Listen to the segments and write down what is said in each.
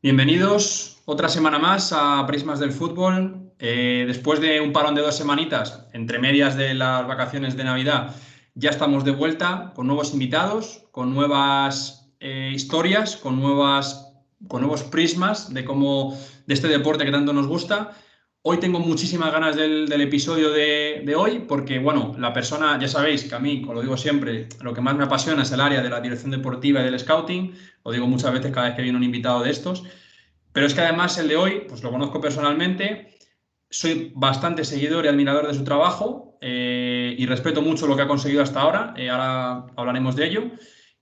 Bienvenidos otra semana más a Prismas del Fútbol. Después de un parón de 2 semanitas, entre medias de las vacaciones de Navidad, ya estamos de vuelta con nuevos invitados, con nuevas historias, con nuevos prismas de este deporte que tanto nos gusta. Hoy tengo muchísimas ganas del episodio de hoy porque, bueno, la persona, ya sabéis que a mí, como lo digo siempre, lo que más me apasiona es el área de la dirección deportiva y del scouting. Lo digo muchas veces cada vez que viene un invitado de estos. Pero es que además el de hoy, pues lo conozco personalmente, soy bastante seguidor y admirador de su trabajo y respeto mucho lo que ha conseguido hasta ahora. Ahora hablaremos de ello.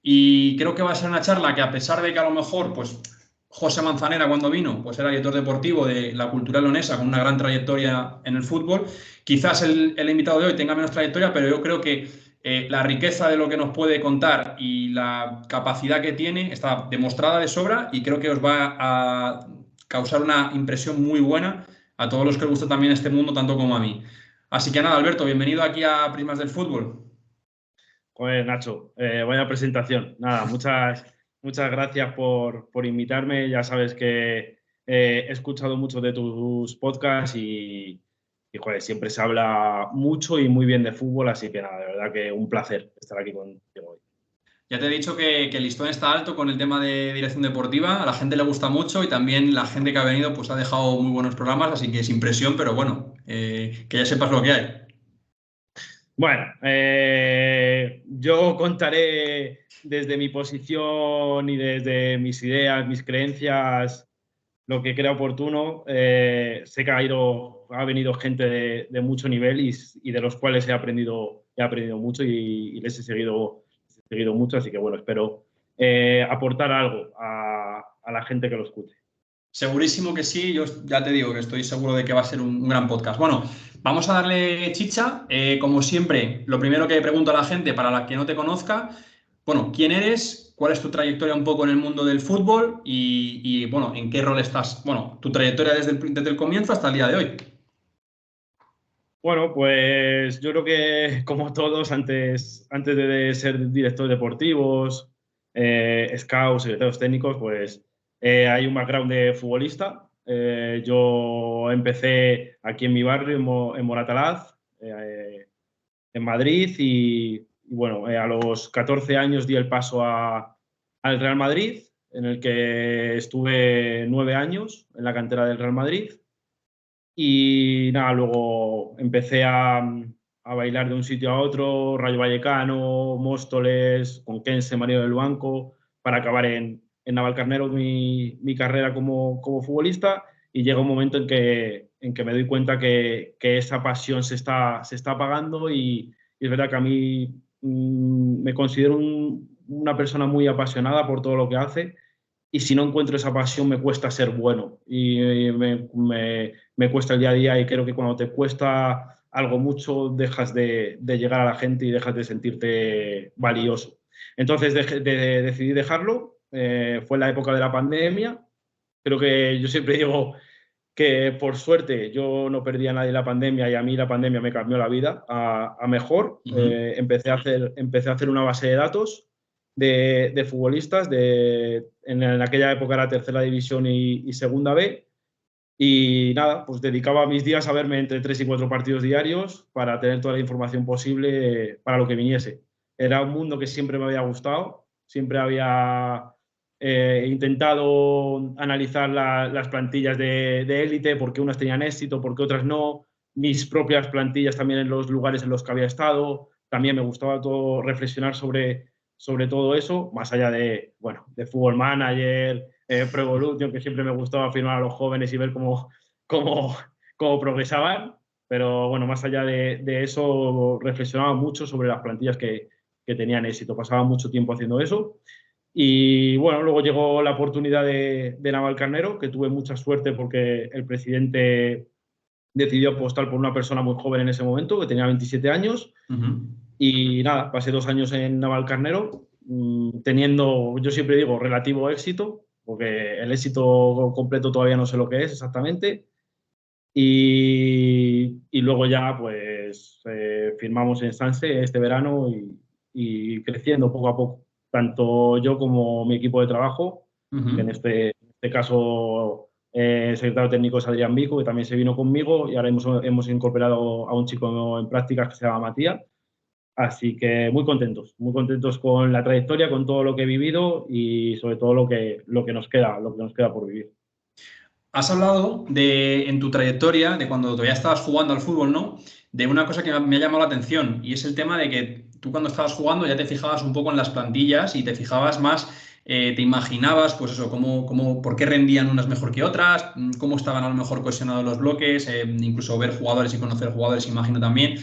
Y creo que va a ser una charla que, a pesar de que a lo mejor, pues José Manzanera, cuando vino, pues era director deportivo de la Cultural Leonesa con una gran trayectoria en el fútbol, quizás el invitado de hoy tenga menos trayectoria, pero yo creo que la riqueza de lo que nos puede contar y la capacidad que tiene está demostrada de sobra y creo que os va a causar una impresión muy buena a todos los que os gusta también este mundo, tanto como a mí. Así que nada, Alberto, bienvenido aquí a Prismas del Fútbol. Joder, Nacho, vaya presentación. Nada, muchas gracias por invitarme. Ya sabes que he escuchado mucho de tus podcasts y, joder, siempre se habla mucho y muy bien de fútbol, así que nada, de verdad que un placer estar aquí contigo hoy. Ya te he dicho que el listón está alto con el tema de dirección deportiva, a la gente le gusta mucho y también la gente que ha venido pues ha dejado muy buenos programas, así que sin presión, pero bueno, que ya sepas lo que hay. Bueno, yo contaré desde mi posición y desde mis ideas, mis creencias, lo que crea oportuno. Sé que ha venido gente de mucho nivel y de los cuales he aprendido mucho y les he seguido mucho, así que bueno, espero aportar algo a la gente que lo escuche. Segurísimo que sí, yo ya te digo que estoy seguro de que va a ser un gran podcast. Bueno, vamos a darle chicha. Como siempre, lo primero que pregunto a la gente, para la que no te conozca, bueno, ¿quién eres? ¿Cuál es tu trayectoria un poco en el mundo del fútbol? Bueno, ¿en qué rol estás? Bueno, tu trayectoria desde el comienzo hasta el día de hoy. Bueno, pues yo creo que como todos, antes de ser directores deportivos, scouts, secretarios técnicos, pues hay un background de futbolista. Yo empecé aquí en mi barrio, en Moratalaz, en Madrid, y bueno, a los 14 años di el paso al Real Madrid, en el que estuve 9 años en la cantera del Real Madrid. Y nada, luego empecé a bailar de un sitio a otro, Rayo Vallecano, Móstoles, Conquense, Marino del Banco, para acabar en Navalcarnero mi carrera como futbolista. Y llega un momento en que me doy cuenta que esa pasión se está apagando y es verdad que a mí me considero una persona muy apasionada por todo lo que hace y si no encuentro esa pasión me cuesta ser bueno y me cuesta el día a día y creo que cuando te cuesta algo mucho dejas de llegar a la gente y dejas de sentirte valioso. Entonces decidí dejarlo, fue la época de la pandemia, creo que yo siempre digo que por suerte yo no perdí a nadie en la pandemia y a mí la pandemia me cambió la vida a mejor. Ujú. Empecé a hacer una base de datos de futbolistas, en aquella época era tercera división y segunda B. Y nada, pues dedicaba mis días a verme entre 3 y 4 partidos diarios para tener toda la información posible para lo que viniese. Era un mundo que siempre me había gustado, siempre había intentado analizar las plantillas de élite, por qué unas tenían éxito, por qué otras no, mis propias plantillas también en los lugares en los que había estado. También me gustaba todo reflexionar sobre todo eso, más allá de, bueno, de Football Manager, Pro Evolution, que siempre me gustaba firmar a los jóvenes y ver cómo, cómo progresaban. Pero bueno, más allá de eso, reflexionaba mucho sobre las plantillas que tenían éxito. Pasaba mucho tiempo haciendo eso. Y bueno, luego llegó la oportunidad de Navalcarnero, que tuve mucha suerte porque el presidente decidió apostar por una persona muy joven en ese momento, que tenía 27 años. Ujú. Y nada, pasé 2 años en Navalcarnero, teniendo, yo siempre digo, relativo éxito, porque el éxito completo todavía no sé lo que es exactamente. Y luego ya, pues, firmamos en Sanse este verano y creciendo poco a poco, tanto yo como mi equipo de trabajo, Ujú. este caso, el secretario técnico es Adrián Vico, que también se vino conmigo, y ahora hemos incorporado a un chico en prácticas que se llama Matías. Así que muy contentos con la trayectoria, con todo lo que he vivido y sobre todo lo que nos queda por vivir. Has hablado en tu trayectoria, de cuando todavía estabas jugando al fútbol, ¿no? De una cosa que me ha llamado la atención, y es el tema de que tú cuando estabas jugando ya te fijabas un poco en las plantillas y te fijabas más, te imaginabas, pues eso, por qué rendían unas mejor que otras, cómo estaban a lo mejor cohesionados los bloques, incluso ver jugadores y conocer jugadores, imagino también.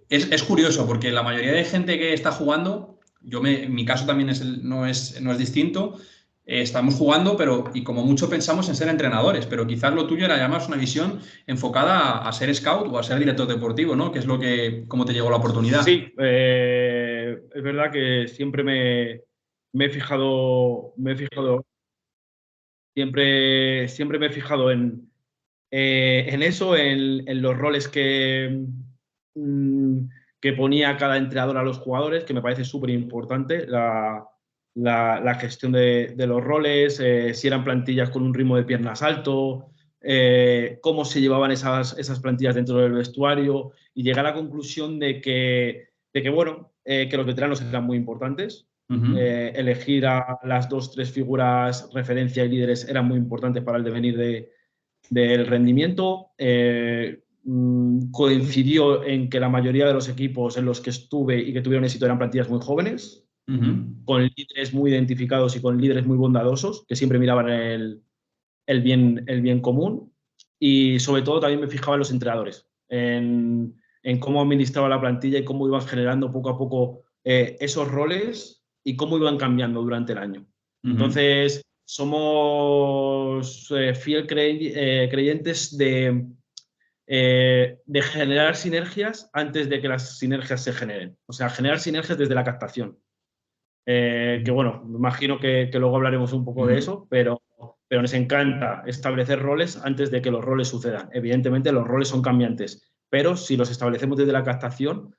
Es curioso porque la mayoría de gente que está jugando, en mi caso también no es distinto, estamos jugando, y como mucho pensamos en ser entrenadores, pero quizás lo tuyo era ya más una visión enfocada a ser scout o a ser director deportivo, ¿no? Que es cómo te llegó la oportunidad. Sí, es verdad que siempre me he fijado, siempre me he fijado en eso, en los roles mm, que ponía cada entrenador a los jugadores, que me parece súper importante la gestión de los roles, si eran plantillas con un ritmo de piernas alto, cómo se llevaban esas plantillas dentro del vestuario, y llegar a la conclusión bueno, que los veteranos eran muy importantes. Elegir a las 2, 3 figuras referencia y líderes eran muy importantes para el devenir del rendimiento. Coincidió en que la mayoría de los equipos en los que estuve y que tuvieron éxito eran plantillas muy jóvenes, con líderes muy identificados y con líderes muy bondadosos, que siempre miraban el bien común. Y sobre todo también me fijaba en los entrenadores, en cómo administraba la plantilla y cómo iban generando poco a poco esos roles y cómo iban cambiando durante el año. Entonces, somos creyentes de generar sinergias antes de que las sinergias se generen. O sea, generar sinergias desde la captación. Que bueno, me imagino que luego hablaremos un poco de eso, pero nos encanta establecer roles antes de que los roles sucedan. Evidentemente, los roles son cambiantes, pero si los establecemos desde la captación,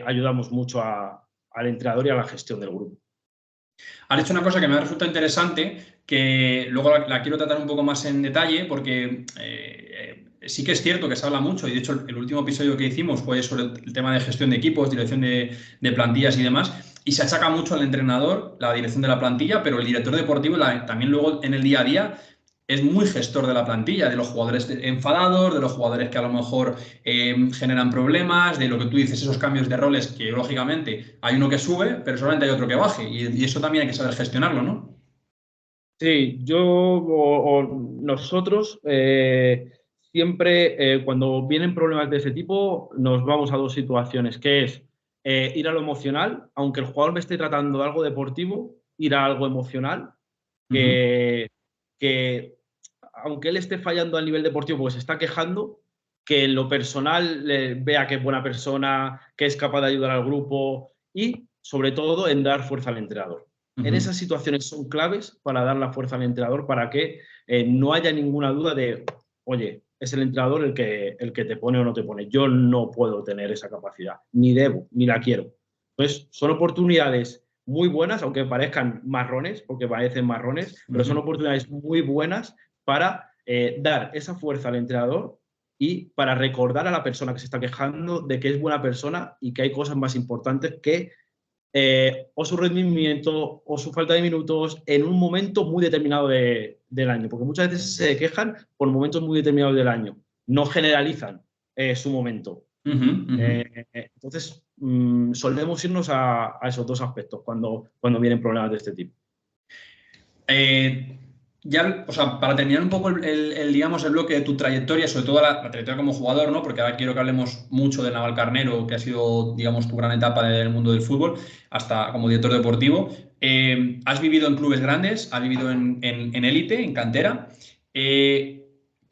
ayudamos mucho al entrenador y a la gestión del grupo. Has dicho una cosa que me resulta interesante, que luego la quiero tratar un poco más en detalle, porque sí que es cierto que se habla mucho, y de hecho el último episodio que hicimos fue sobre el tema de gestión de equipos, dirección de plantillas y demás, y se achaca mucho al entrenador la dirección de la plantilla, pero el director deportivo también luego en el día a día es muy gestor de la plantilla, de los jugadores enfadados, de los jugadores que a lo mejor generan problemas, de lo que tú dices, esos cambios de roles que lógicamente hay uno que sube, pero solamente hay otro que baje, y eso también hay que saber gestionarlo, ¿no? Sí, nosotros siempre cuando vienen problemas de ese tipo nos vamos a dos situaciones, que es ir a lo emocional, aunque el jugador me esté tratando de algo deportivo, ir a algo emocional, que aunque él esté fallando a nivel deportivo porque se está quejando, que en lo personal vea que es buena persona, que es capaz de ayudar al grupo y sobre todo en dar fuerza al entrenador. En esas situaciones son claves para dar la fuerza al entrenador, para que no haya ninguna duda de, oye, es el entrenador el que te pone o no te pone. Yo no puedo tener esa capacidad, ni debo, ni la quiero. Entonces, son oportunidades muy buenas, aunque parezcan marrones, porque parecen marrones, pero son oportunidades muy buenas para dar esa fuerza al entrenador y para recordar a la persona que se está quejando de que es buena persona y que hay cosas más importantes que o su rendimiento o su falta de minutos en un momento muy determinado del año, porque muchas veces se quejan por momentos muy determinados del año, no generalizan su momento. Entonces, solemos irnos a esos dos aspectos cuando vienen problemas de este tipo. Ya, o sea, para terminar un poco digamos, el bloque de tu trayectoria, sobre todo la trayectoria como jugador, ¿no? Porque ahora quiero que hablemos mucho de Navalcarnero, que ha sido, digamos, tu gran etapa del mundo del fútbol, hasta como director deportivo. Has vivido en clubes grandes, has vivido en élite, en cantera. ¿Qué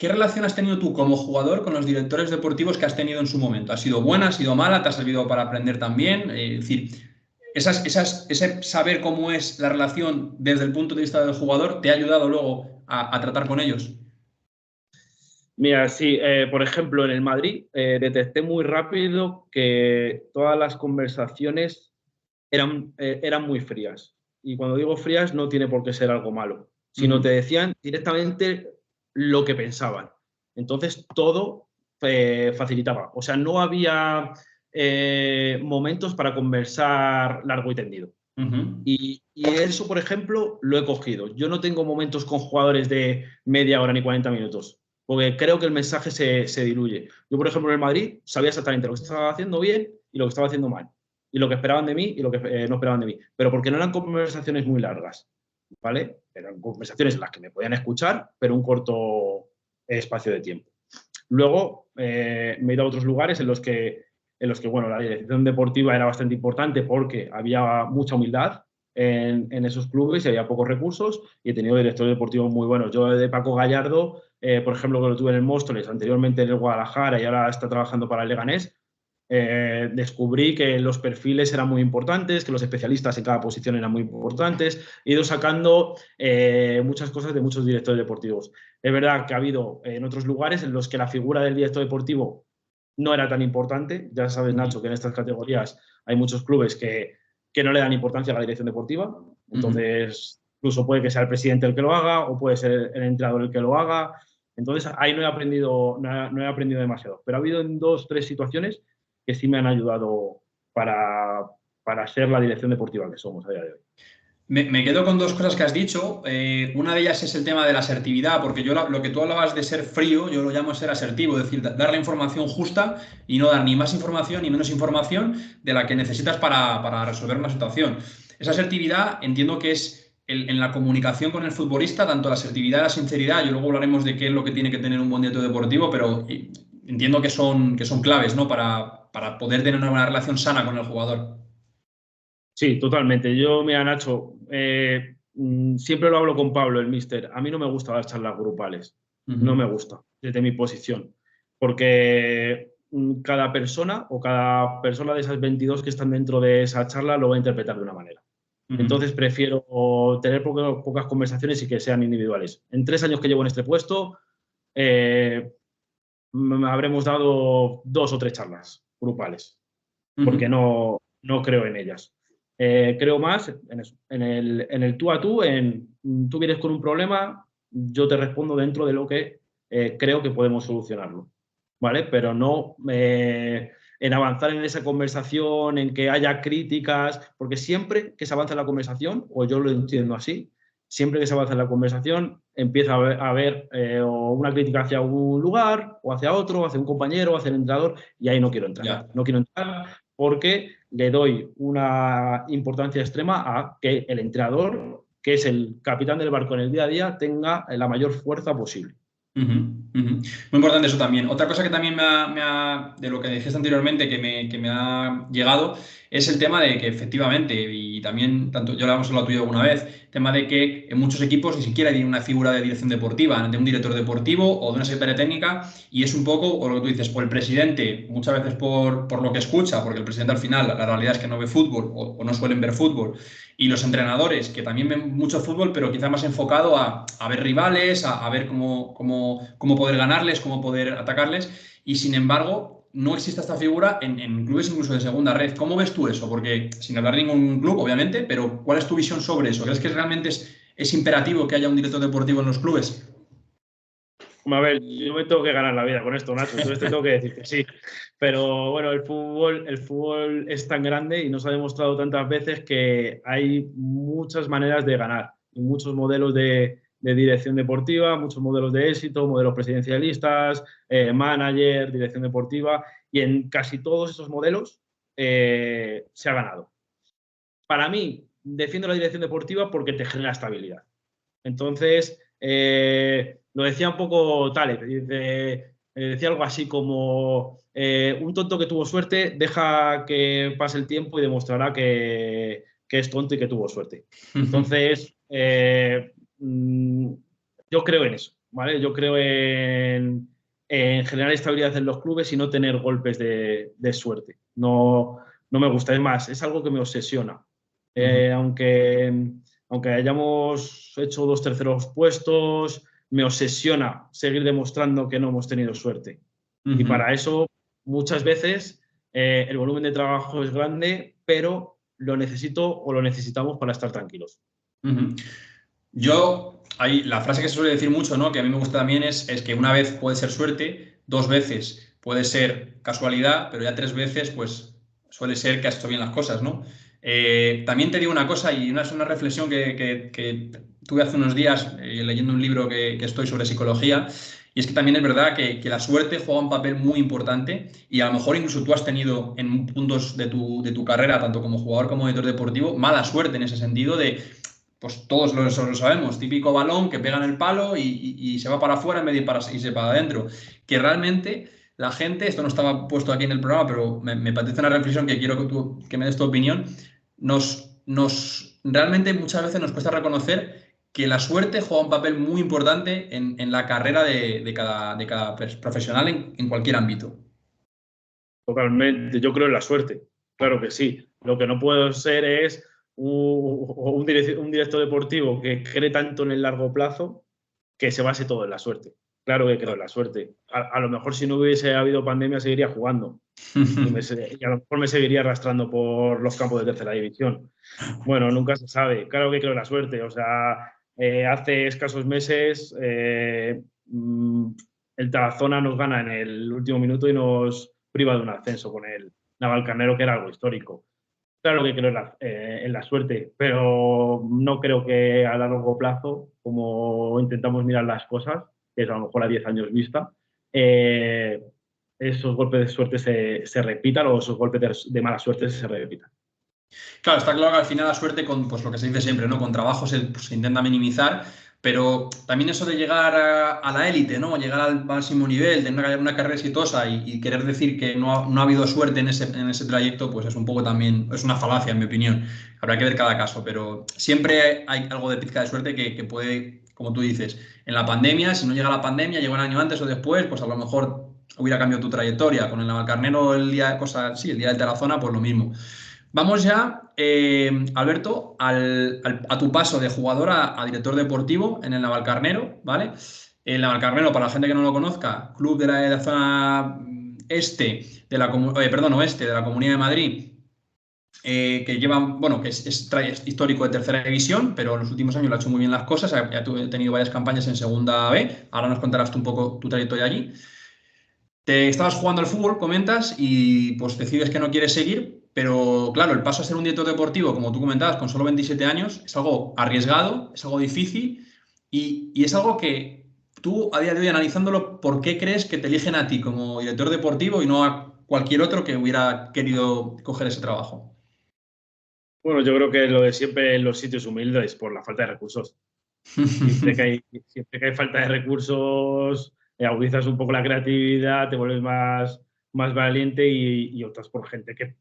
relación has tenido tú como jugador con los directores deportivos que has tenido en su momento? ¿Ha sido buena, ha sido mala? ¿Te ha servido para aprender también? Es decir, ese saber cómo es la relación desde el punto de vista del jugador te ha ayudado luego a tratar con ellos. Mira, sí, por ejemplo, en el Madrid detecté muy rápido que todas las conversaciones eran muy frías. Y cuando digo frías no tiene por qué ser algo malo. sino te decían directamente lo que pensaban. Entonces, todo facilitaba. O sea, no había momentos para conversar largo y tendido. Y eso, por ejemplo, lo he cogido. Yo no tengo momentos con jugadores de media hora ni 40 minutos, porque creo que el mensaje se diluye. Yo, por ejemplo, en el Madrid sabía exactamente lo que estaba haciendo bien y lo que estaba haciendo mal, y lo que esperaban de mí y lo que no esperaban de mí, pero porque no eran conversaciones muy largas, ¿vale? Eran conversaciones en las que me podían escuchar, pero un corto espacio de tiempo. Luego me he ido a otros lugares en los que bueno, la dirección deportiva era bastante importante porque había mucha humildad en esos clubes y había pocos recursos, y he tenido directores deportivos muy buenos. Yo de Paco Gallardo, por ejemplo, que lo tuve en el Móstoles, anteriormente en el Guadalajara y ahora está trabajando para el Leganés, descubrí que los perfiles eran muy importantes, que los especialistas en cada posición eran muy importantes. He ido sacando muchas cosas de muchos directores deportivos. Es verdad que ha habido en otros lugares en los que la figura del director deportivo no era tan importante. Ya sabes, Nacho, que en estas categorías hay muchos clubes que no le dan importancia a la dirección deportiva. Entonces, incluso puede que sea el presidente el que lo haga o puede ser el entrenador el que lo haga. Entonces, ahí no he aprendido demasiado. Pero ha habido en 2 o 3 situaciones que sí me han ayudado para ser la dirección deportiva que somos a día de hoy. Me quedo con 2 cosas que has dicho. Una de ellas es el tema de la asertividad, porque yo lo que tú hablabas de ser frío, yo lo llamo ser asertivo, es decir, dar la información justa y no dar ni más información ni menos información de la que necesitas para resolver una situación. Esa asertividad entiendo que es en la comunicación con el futbolista, tanto la asertividad y la sinceridad. Yo luego hablaremos de qué es lo que tiene que tener un buen director deportivo, pero entiendo que son claves, ¿no? Para poder tener una buena relación sana con el jugador. Sí, totalmente. Yo, mira, Nacho, siempre lo hablo con Pablo, el míster. A mí no me gustan las charlas grupales. No me gusta, desde mi posición. Porque cada persona o cada persona de esas 22 que están dentro de esa charla lo va a interpretar de una manera. Entonces prefiero tener pocas conversaciones y que sean individuales. En 3 años que llevo en este puesto, habremos dado 2 o 3 charlas grupales, porque no creo en ellas. Creo más en eso, en el tú a tú, tú vienes con un problema, yo te respondo dentro de lo que creo que podemos solucionarlo, ¿vale? Pero no en avanzar en esa conversación, en que haya críticas, porque siempre que se avanza en la conversación, o yo lo entiendo así, siempre que se avanza en la conversación empieza a haber o una crítica hacia un lugar, o hacia otro, hacia un compañero, o hacia el entrenador, y ahí no quiero entrar. Ya. No quiero entrar porque le doy una importancia extrema a que el entrenador, que es el capitán del barco en el día a día, tenga la mayor fuerza posible. Muy importante eso también. Otra cosa que también de lo que dijiste anteriormente que me ha llegado es el tema de que efectivamente, y también tanto yo lo hemos hablado tú y yo alguna vez, el tema de que en muchos equipos ni siquiera hay una figura de dirección deportiva, de un director deportivo o de una secretaria técnica, y es un poco, o lo que tú dices, por el presidente, muchas veces por lo que escucha, porque el presidente al final la realidad es que no ve fútbol o no suelen ver fútbol, y los entrenadores, que también ven mucho fútbol, pero quizá más enfocado a ver rivales, a ver cómo poder ganarles, cómo poder atacarles. Y sin embargo, no existe esta figura en clubes incluso de segunda red. ¿Cómo ves tú eso? Porque sin hablar de ningún club, obviamente, pero ¿cuál es tu visión sobre eso? ¿Crees que realmente es imperativo que haya un director deportivo en los clubes? A ver, yo me tengo que ganar la vida con esto, Nacho, entonces te tengo que decir que sí. Pero bueno, el fútbol es tan grande y nos ha demostrado tantas veces que hay muchas maneras de ganar, y muchos modelos de dirección deportiva, muchos modelos de éxito, modelos presidencialistas, manager, dirección deportiva, y en casi todos esos modelos se ha ganado. Para mí, defiendo la dirección deportiva porque te genera estabilidad. Entonces, lo decía un poco Taleb, decía algo así como un tonto que tuvo suerte deja que pase el tiempo y demostrará que es tonto y que tuvo suerte. Entonces, yo creo en eso, ¿vale? Yo creo en generar estabilidad en los clubes y no tener golpes de suerte. No me gusta, es más, es algo que me obsesiona. Aunque hayamos hecho 2 terceros puestos, me obsesiona seguir demostrando que no hemos tenido suerte. Y para eso, muchas veces, el volumen de trabajo es grande, pero lo necesito o lo necesitamos para estar tranquilos. Yo la frase que se suele decir mucho, ¿no? Que a mí me gusta también es que una vez puede ser suerte, 2 veces puede ser casualidad, pero ya 3 veces, pues suele ser que has hecho bien las cosas, ¿no? También te digo una cosa, y es una reflexión que tuve hace unos días leyendo un libro que estoy sobre psicología, y es que también es verdad que la suerte juega un papel muy importante, y a lo mejor incluso tú has tenido en puntos de tu carrera, tanto como jugador como editor deportivo, mala suerte en ese sentido pues todos lo sabemos, típico balón que pega en el palo y se va para afuera en vez de irse para adentro. Que realmente la gente, esto no estaba puesto aquí en el programa, pero me parece una reflexión que quiero que me des tu opinión, realmente muchas veces nos cuesta reconocer que la suerte juega un papel muy importante en la carrera de cada profesional en cualquier ámbito. Totalmente, yo creo en la suerte, claro que sí. Lo que no puedo ser es un director deportivo que cree tanto en el largo plazo que se base todo en la suerte. Claro que creo en la suerte. A lo mejor si no hubiese habido pandemia seguiría jugando y a lo mejor me seguiría arrastrando por los campos de tercera división. Bueno, nunca se sabe. Claro que creo en la suerte. O sea, hace escasos meses el Tarazona nos gana en el último minuto y nos priva de un ascenso con el Navalcarnero, que era algo histórico. Claro que creo en la suerte, pero no creo que a largo plazo, como intentamos mirar las cosas, que es a lo mejor a 10 años vista, esos golpes de suerte se repitan o esos golpes de mala suerte se repitan. Claro, está claro que al final la suerte, con pues, lo que se dice siempre, ¿no? Con trabajo se intenta minimizar, pero también eso de llegar a la élite, ¿no? Llegar al máximo nivel, tener una carrera exitosa y querer decir que no ha habido suerte en ese trayecto, pues es un poco también, es una falacia, en mi opinión. Habrá que ver cada caso, pero siempre hay algo de pizca de suerte que puede, como tú dices, en la pandemia, si no llega la pandemia, llega un año antes o después, pues a lo mejor hubiera cambiado tu trayectoria. Con el Navalcarnero, el día del Tarazona, pues lo mismo. Vamos ya, Alberto, a tu paso de jugador a director deportivo en el Navalcarnero, ¿vale? El Navalcarnero, para la gente que no lo conozca, club de la zona este perdón, oeste de la Comunidad de Madrid, que lleva, bueno, que es histórico de tercera división, pero en los últimos años lo ha hecho muy bien las cosas, ha tenido varias campañas en segunda B, ahora nos contarás tú un poco tu trayectoria allí. Te estabas jugando al fútbol, comentas, y pues decides que no quieres seguir, pero claro, el paso a ser un director deportivo, como tú comentabas, con solo 27 años, es algo arriesgado, es algo difícil y es algo que tú, a día de hoy, analizándolo, ¿por qué crees que te eligen a ti como director deportivo y no a cualquier otro que hubiera querido coger ese trabajo? Bueno, yo creo que lo de siempre en los sitios humildes por la falta de recursos. Siempre que hay falta de recursos, agudizas un poco la creatividad, te vuelves más valiente y optas por gente que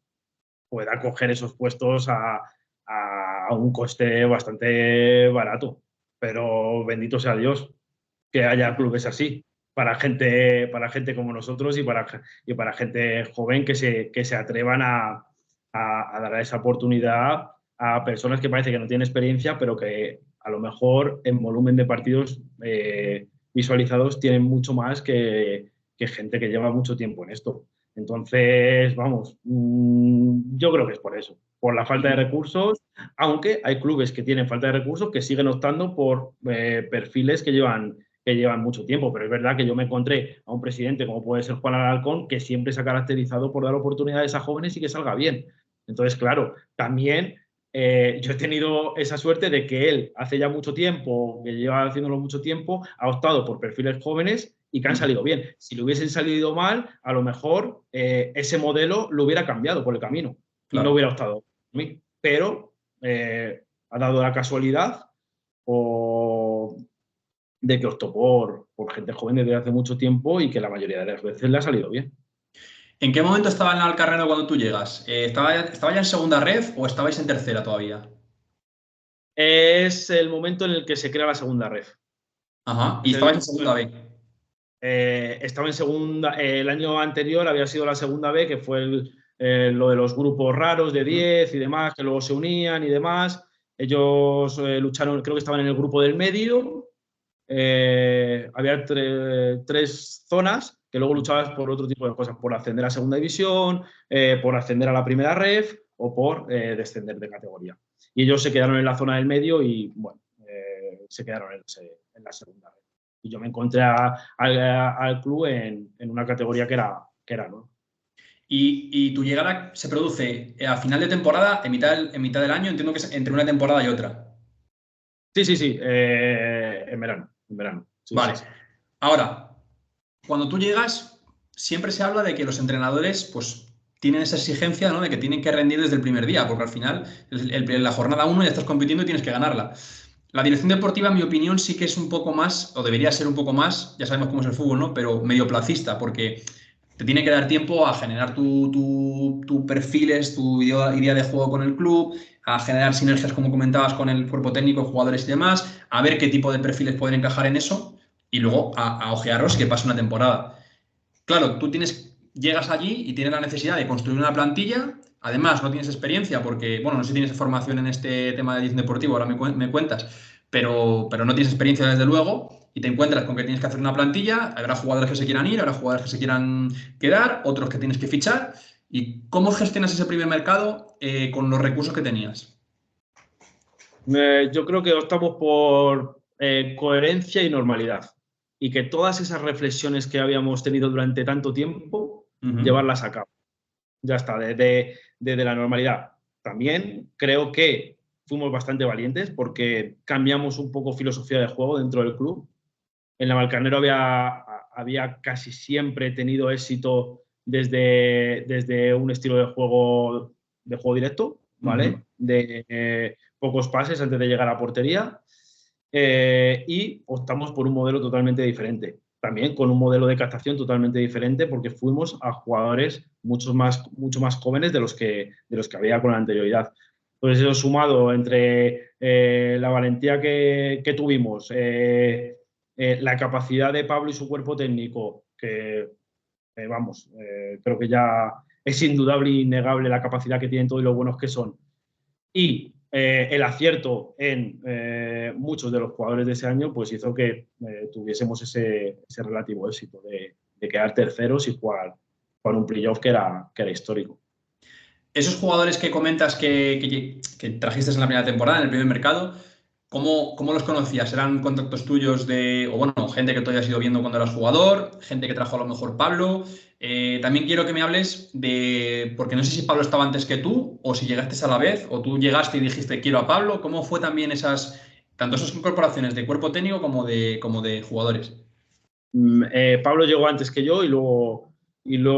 pueda coger esos puestos a un coste bastante barato. Pero bendito sea Dios que haya clubes así, para gente como nosotros y para gente joven que se atrevan a dar esa oportunidad a personas que parece que no tienen experiencia, pero que a lo mejor en volumen de partidos visualizados tienen mucho más que gente que lleva mucho tiempo en esto. Entonces, vamos, yo creo que es por eso, por la falta de recursos, aunque hay clubes que tienen falta de recursos que siguen optando por perfiles que llevan mucho tiempo, pero es verdad que yo me encontré a un presidente como puede ser Juan Alarcón, que siempre se ha caracterizado por dar oportunidades a jóvenes y que salga bien. Entonces, claro, también yo he tenido esa suerte de que él hace ya mucho tiempo, que lleva haciéndolo mucho tiempo, ha optado por perfiles jóvenes y que han salido bien. Si le hubiesen salido mal, a lo mejor ese modelo lo hubiera cambiado por el camino y no Claro. hubiera optado por mí. Pero ha dado la casualidad o de que optó por gente joven desde hace mucho tiempo y que la mayoría de las veces le ha salido bien. ¿En qué momento estaba en el Carrero cuando tú llegas? ¿Estaba ya en segunda red o estabais en tercera todavía? Es el momento en el que se crea la segunda red. Ajá. Y Es el estabais en momento segunda B. estaba en segunda, el año anterior había sido la segunda B, que fue lo de los grupos raros de 10 y demás, que luego se unían y demás. Ellos lucharon, creo que estaban en el grupo del medio. Había tres zonas que luego luchabas por otro tipo de cosas, por ascender a segunda división, por ascender a la primera ref o por descender de categoría. Y ellos se quedaron en la zona del medio y, bueno, se quedaron en la segunda red. Y yo me encontré al club en una categoría que era ¿no? Y tu llegada se produce a final de temporada, en mitad del año, entiendo que es entre una temporada y otra. Sí, en verano. Sí, Vale. sí. Ahora, cuando tú llegas, siempre se habla de que los entrenadores, pues, tienen esa exigencia, ¿no? De que tienen que rendir desde el primer día, porque al final, la jornada 1 ya estás compitiendo y tienes que ganarla. La dirección deportiva, en mi opinión, sí que es un poco más, o debería ser un poco más, ya sabemos cómo es el fútbol, ¿no? Pero medio placista, porque te tiene que dar tiempo a generar tu perfiles, tu idea de juego con el club, a generar sinergias, como comentabas, con el cuerpo técnico, jugadores y demás, a ver qué tipo de perfiles pueden encajar en eso y luego a ojearlos y que pase una temporada. Claro, llegas allí y tienes la necesidad de construir una plantilla. Además, no tienes experiencia porque, bueno, no sé si tienes formación en este tema de dirección deportivo, ahora me cuentas, pero no tienes experiencia desde luego y te encuentras con que tienes que hacer una plantilla. Habrá jugadores que se quieran ir, habrá jugadores que se quieran quedar, otros que tienes que fichar. ¿Y cómo gestionas ese primer mercado con los recursos que tenías? Yo creo que optamos por coherencia y normalidad. Y que todas esas reflexiones que habíamos tenido durante tanto tiempo, llevarlas a cabo. Ya está, desde la normalidad. También creo que fuimos bastante valientes porque cambiamos un poco filosofía de juego dentro del club. En Navalcarnero había casi siempre tenido éxito desde un estilo de juego directo, ¿vale? De pocos pases antes de llegar a portería. Y optamos por un modelo totalmente diferente. También con un modelo de captación totalmente diferente porque fuimos a jugadores mucho más jóvenes de los que había con la anterioridad. Entonces, eso sumado entre la valentía que tuvimos, la capacidad de Pablo y su cuerpo técnico, que creo que ya es indudable e innegable la capacidad que tienen todos y lo buenos que son, y el acierto en muchos de los jugadores de ese año, pues hizo que tuviésemos ese relativo éxito de quedar terceros y jugar un playoff que era histórico. Esos jugadores que comentas que trajiste en la primera temporada, en el primer mercado, ¿cómo los conocías? ¿Eran contactos tuyos o bueno, gente que tú hayas ido viendo cuando eras jugador, gente que trajo a lo mejor Pablo? También quiero que me hables porque no sé si Pablo estaba antes que tú o si llegaste a la vez o tú llegaste y dijiste quiero a Pablo. ¿Cómo fue también tanto esas incorporaciones de cuerpo técnico como de jugadores? Pablo llegó antes que yo y luego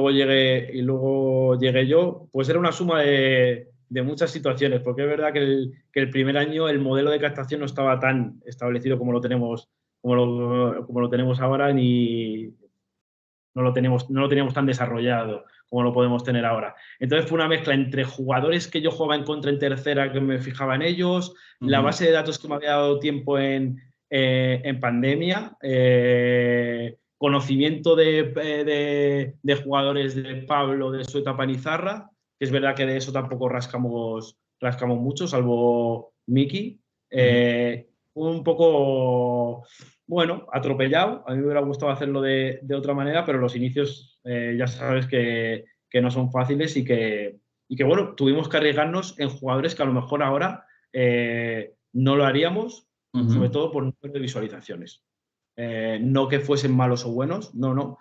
llegué yo. Pues era una suma de muchas situaciones, porque es verdad que el primer año el modelo de captación no estaba tan establecido como lo tenemos ahora, ni no lo teníamos tan desarrollado como lo podemos tener ahora. Entonces fue una mezcla entre jugadores que yo jugaba en contra en tercera, que me fijaba en ellos, la base de datos que me había dado tiempo en pandemia, conocimiento de jugadores de Pablo, de su etapa en Izarra, que es verdad que de eso tampoco rascamos mucho, salvo Miki. Un poco, bueno, atropellado. A mí me hubiera gustado hacerlo de otra manera, pero los inicios ya sabes que no son fáciles y que, bueno, tuvimos que arriesgarnos en jugadores que a lo mejor ahora no lo haríamos, sobre todo por número de visualizaciones. No que fuesen malos o buenos, no,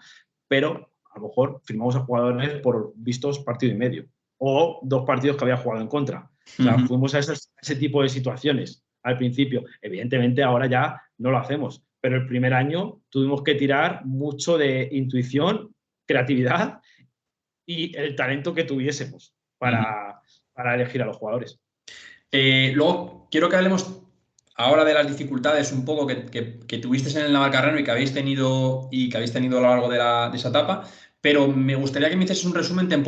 pero a lo mejor firmamos a jugadores por vistos partido y medio o 2 partidos que había jugado en contra. O sea, fuimos a ese tipo de situaciones al principio. Evidentemente ahora ya no lo hacemos, pero el primer año tuvimos que tirar mucho de intuición, creatividad y el talento que tuviésemos para elegir a los jugadores. Luego, quiero que hablemos ahora de las dificultades un poco que tuvisteis en el Navalcarnero y que habéis tenido a lo largo de esa etapa, pero me gustaría que me hicieses un resumen de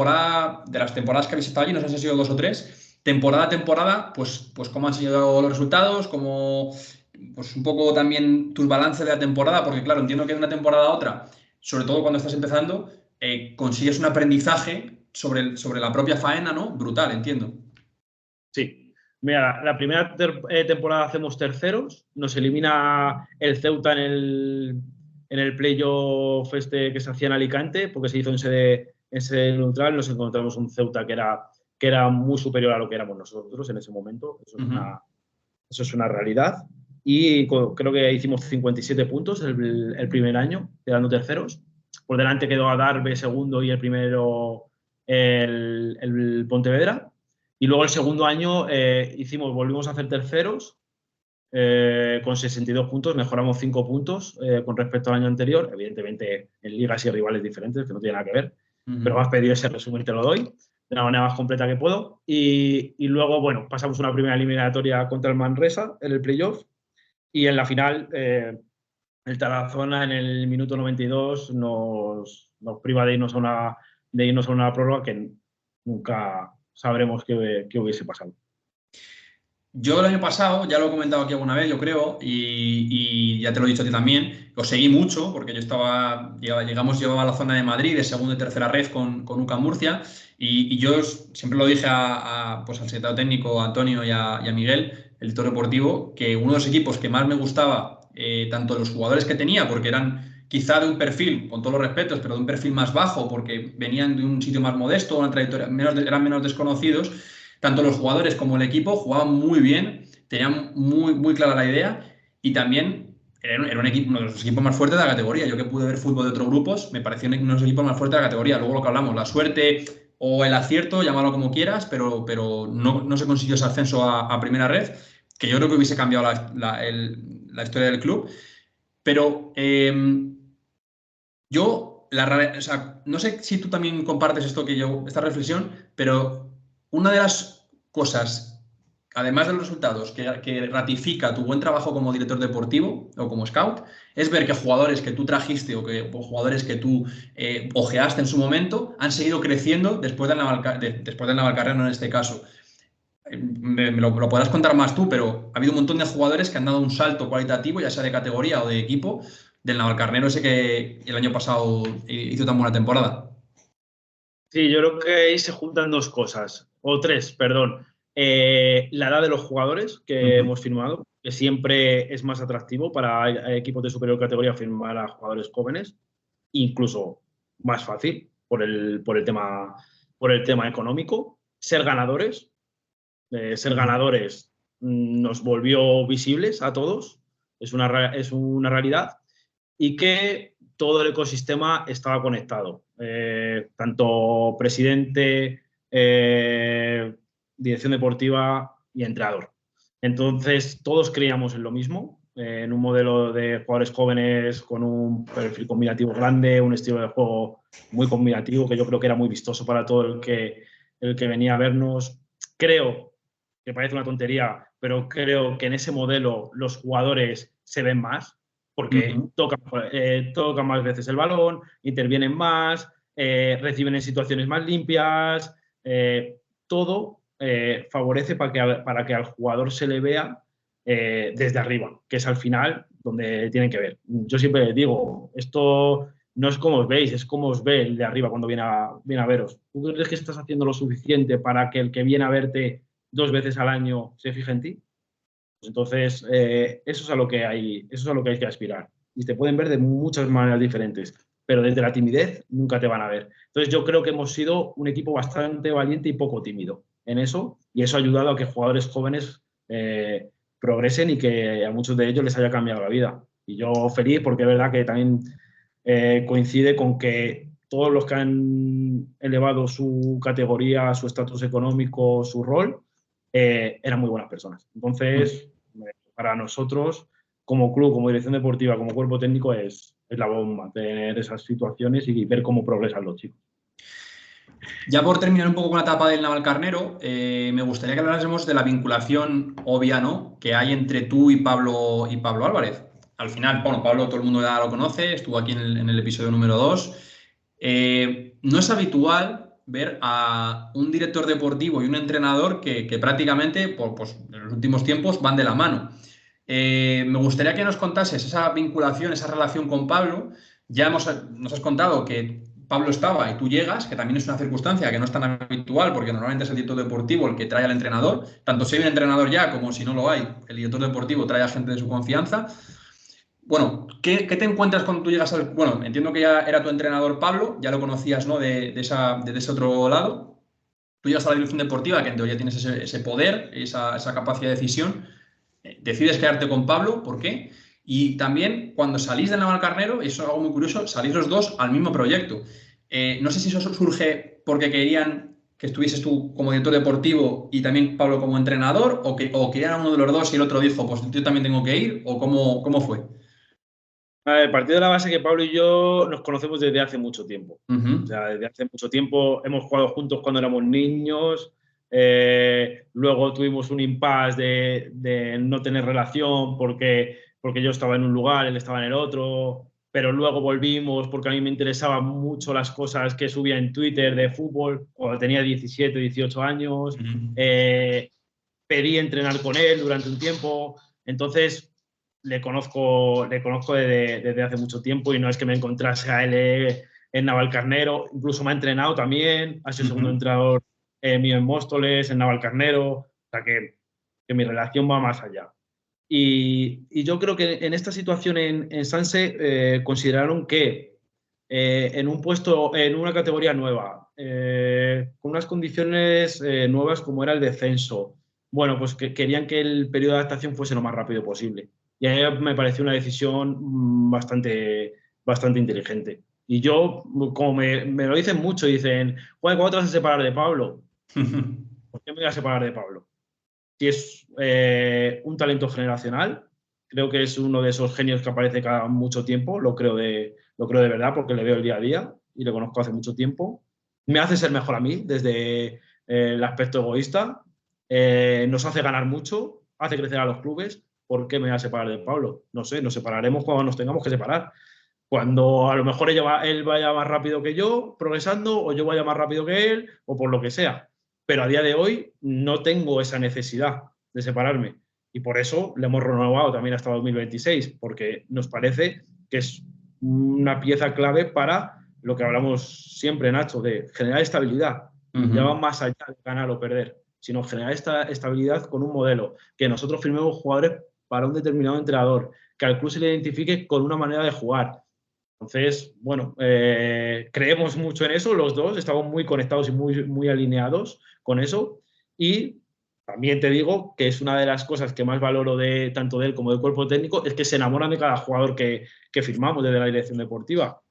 las temporadas que habéis estado allí, no sé si han sido 2 o 3, temporada a temporada, pues cómo han sido los resultados, pues un poco también tus balances de la temporada, porque claro, entiendo que de una temporada a otra, sobre todo cuando estás empezando, consigues un aprendizaje sobre la propia faena, ¿no? Brutal, entiendo. Sí. Mira, la primera temporada hacemos terceros, nos elimina el Ceuta en el playoff que se hacía en Alicante, porque se hizo en sede neutral. Nos encontramos un Ceuta que era muy superior a lo que éramos nosotros en ese momento. Eso es una realidad. y creo que hicimos 57 puntos el primer año, quedando terceros. Por delante quedó Adarve segundo y el primero el Pontevedra. Y luego el segundo año volvimos a hacer terceros con 62 puntos, mejoramos 5 puntos con respecto al año anterior. Evidentemente en ligas y rivales diferentes, que no tiene nada que ver, pero me has pedido ese resumen y te lo doy de la manera más completa que puedo. Y luego, bueno, pasamos una primera eliminatoria contra el Manresa en el playoff y en la final el Tarazona en el minuto 92 nos priva de irnos a una prórroga que nunca sabremos qué hubiese pasado. Yo el año pasado, ya lo he comentado aquí alguna vez, yo creo, y ya te lo he dicho a ti también, os seguí mucho porque yo llevaba a la zona de Madrid de segunda y tercera red con UCAM Murcia y yo siempre lo dije pues al secretario técnico, a Antonio y a Miguel, el editor deportivo, que uno de los equipos que más me gustaba, tanto los jugadores que tenía, porque eran quizá de un perfil, con todos los respetos, pero de un perfil más bajo, porque venían de un sitio más modesto, una trayectoria, eran menos desconocidos. Tanto los jugadores como el equipo jugaban muy bien, tenían muy clara la idea y también era uno de los equipos más fuertes de la categoría. Yo que pude ver fútbol de otros grupos, me pareció uno de los equipos más fuertes de la categoría. Luego lo que hablamos, la suerte o el acierto, llámalo como quieras, pero no se consiguió ese ascenso a primera red, que yo creo que hubiese cambiado la historia del club. Pero o sea, no sé si tú también compartes esta reflexión, pero una de las cosas, además de los resultados, que ratifica tu buen trabajo como director deportivo o como scout, es ver que jugadores que tú trajiste o jugadores que tú ojeaste en su momento han seguido creciendo después del Navalcarnero en este caso. Me lo podrás contar más tú, pero ha habido un montón de jugadores que han dado un salto cualitativo, ya sea de categoría o de equipo, del Navalcarnero ese que el año pasado hizo tan buena temporada. Sí, yo creo que ahí se juntan dos cosas, o tres, perdón. La edad de los jugadores que hemos firmado, que siempre es más atractivo para equipos de superior categoría firmar a jugadores jóvenes, incluso más fácil por el tema económico. Ser ganadores. Ser ganadores nos volvió visibles a todos, es una realidad, y que todo el ecosistema estaba conectado, tanto presidente, dirección deportiva y entrenador. Entonces, todos creíamos en lo mismo, en un modelo de jugadores jóvenes con un perfil combinativo grande, un estilo de juego muy combinativo, que yo creo que era muy vistoso para todo el que venía a vernos. Creo que parece una tontería, pero creo que en ese modelo los jugadores se ven más, porque tocan más veces el balón, intervienen más, reciben en situaciones más limpias, todo favorece para que al jugador se le vea desde arriba, que es al final donde tienen que ver. Yo siempre digo, esto no es como os veis, es como os ve el de arriba cuando viene a veros. ¿Tú crees que estás haciendo lo suficiente para que el que viene a verte 2 veces al año se fije en ti? Pues entonces, eso es a lo que hay que aspirar. Y te pueden ver de muchas maneras diferentes, pero desde la timidez nunca te van a ver. Entonces, yo creo que hemos sido un equipo bastante valiente y poco tímido en eso, y eso ha ayudado a que jugadores jóvenes progresen y que a muchos de ellos les haya cambiado la vida. Y yo feliz porque es verdad que también coincide con que todos los que han elevado su categoría, su estatus económico, su rol, eran muy buenas personas. Entonces, para nosotros, como club, como dirección deportiva, como cuerpo técnico, es la bomba tener esas situaciones y ver cómo progresan los chicos. Ya por terminar un poco con la etapa del Navalcarnero, me gustaría que hablásemos de la vinculación obvia, ¿no?, que hay entre tú y Pablo Álvarez. Al final, bueno, Pablo todo el mundo ya lo conoce, estuvo aquí en el episodio número 2. No es habitual ver a un director deportivo y un entrenador que prácticamente pues, en los últimos tiempos van de la mano. Me gustaría que nos contases esa vinculación, esa relación con Pablo. Ya nos has contado que Pablo estaba y tú llegas, que también es una circunstancia que no es tan habitual porque normalmente es el director deportivo el que trae al entrenador. Tanto si hay un entrenador ya como si no lo hay, el director deportivo trae a gente de su confianza. Bueno, ¿qué te encuentras cuando tú llegas al... Bueno, entiendo que ya era tu entrenador Pablo, ya lo conocías, ¿no?, de ese otro lado. Tú llegas a la dirección deportiva, que en teoría tienes ese poder, esa capacidad de decisión. decides quedarte con Pablo, ¿por qué? Y también cuando salís de Navalcarnero, y eso es algo muy curioso, salís los dos al mismo proyecto. No sé si eso surge porque querían que estuvieses tú como director deportivo y también Pablo como entrenador, o querían a uno de los dos y el otro dijo, pues yo también tengo que ir, o cómo fue. A ver, partido de la base que Pablo y yo nos conocemos desde hace mucho tiempo. O sea, desde hace mucho tiempo hemos jugado juntos cuando éramos niños. Luego tuvimos un impasse de no tener relación porque yo estaba en un lugar, él estaba en el otro. Pero luego volvimos porque a mí me interesaban mucho las cosas que subía en Twitter de fútbol cuando tenía 17, 18 años. Pedí entrenar con él durante un tiempo. Entonces, le conozco desde hace mucho tiempo y no es que me encontrase a él en Navalcarnero. Incluso me ha entrenado también. Ha sido segundo entrenador mío en Móstoles, en Navalcarnero. O sea, que mi relación va más allá. Y yo creo que en esta situación en Sanse consideraron que en un puesto, en una categoría nueva, con unas condiciones nuevas como era el descenso, bueno, pues que querían que el periodo de adaptación fuese lo más rápido posible. Y a mí me pareció una decisión bastante inteligente. Y yo, como me lo dicen mucho, dicen, ¿cuándo te vas a separar de Pablo? ¿Por qué me voy a separar de Pablo? Si es un talento generacional, creo que es uno de esos genios que aparece cada mucho tiempo, lo creo de verdad porque le veo el día a día y le conozco hace mucho tiempo. Me hace ser mejor a mí desde el aspecto egoísta, nos hace ganar mucho, hace crecer a los clubes. ¿Por qué me voy a separar de Pablo? No sé, nos separaremos cuando nos tengamos que separar. Cuando a lo mejor él vaya más rápido que yo, progresando, o yo vaya más rápido que él, o por lo que sea. Pero a día de hoy no tengo esa necesidad de separarme. Y por eso le hemos renovado también hasta 2026, porque nos parece que es una pieza clave para lo que hablamos siempre, Nacho, de generar estabilidad. Ya va más allá de ganar o perder, sino generar esta estabilidad con un modelo, que nosotros firmemos jugadores para un determinado entrenador, que al club se le identifique con una manera de jugar. Entonces, bueno, creemos mucho en eso, los dos, estamos muy conectados y muy alineados con eso. Y también te digo que es una de las cosas que más valoro tanto de él como del cuerpo técnico, es que se enamoran de cada jugador que firmamos desde la dirección deportiva.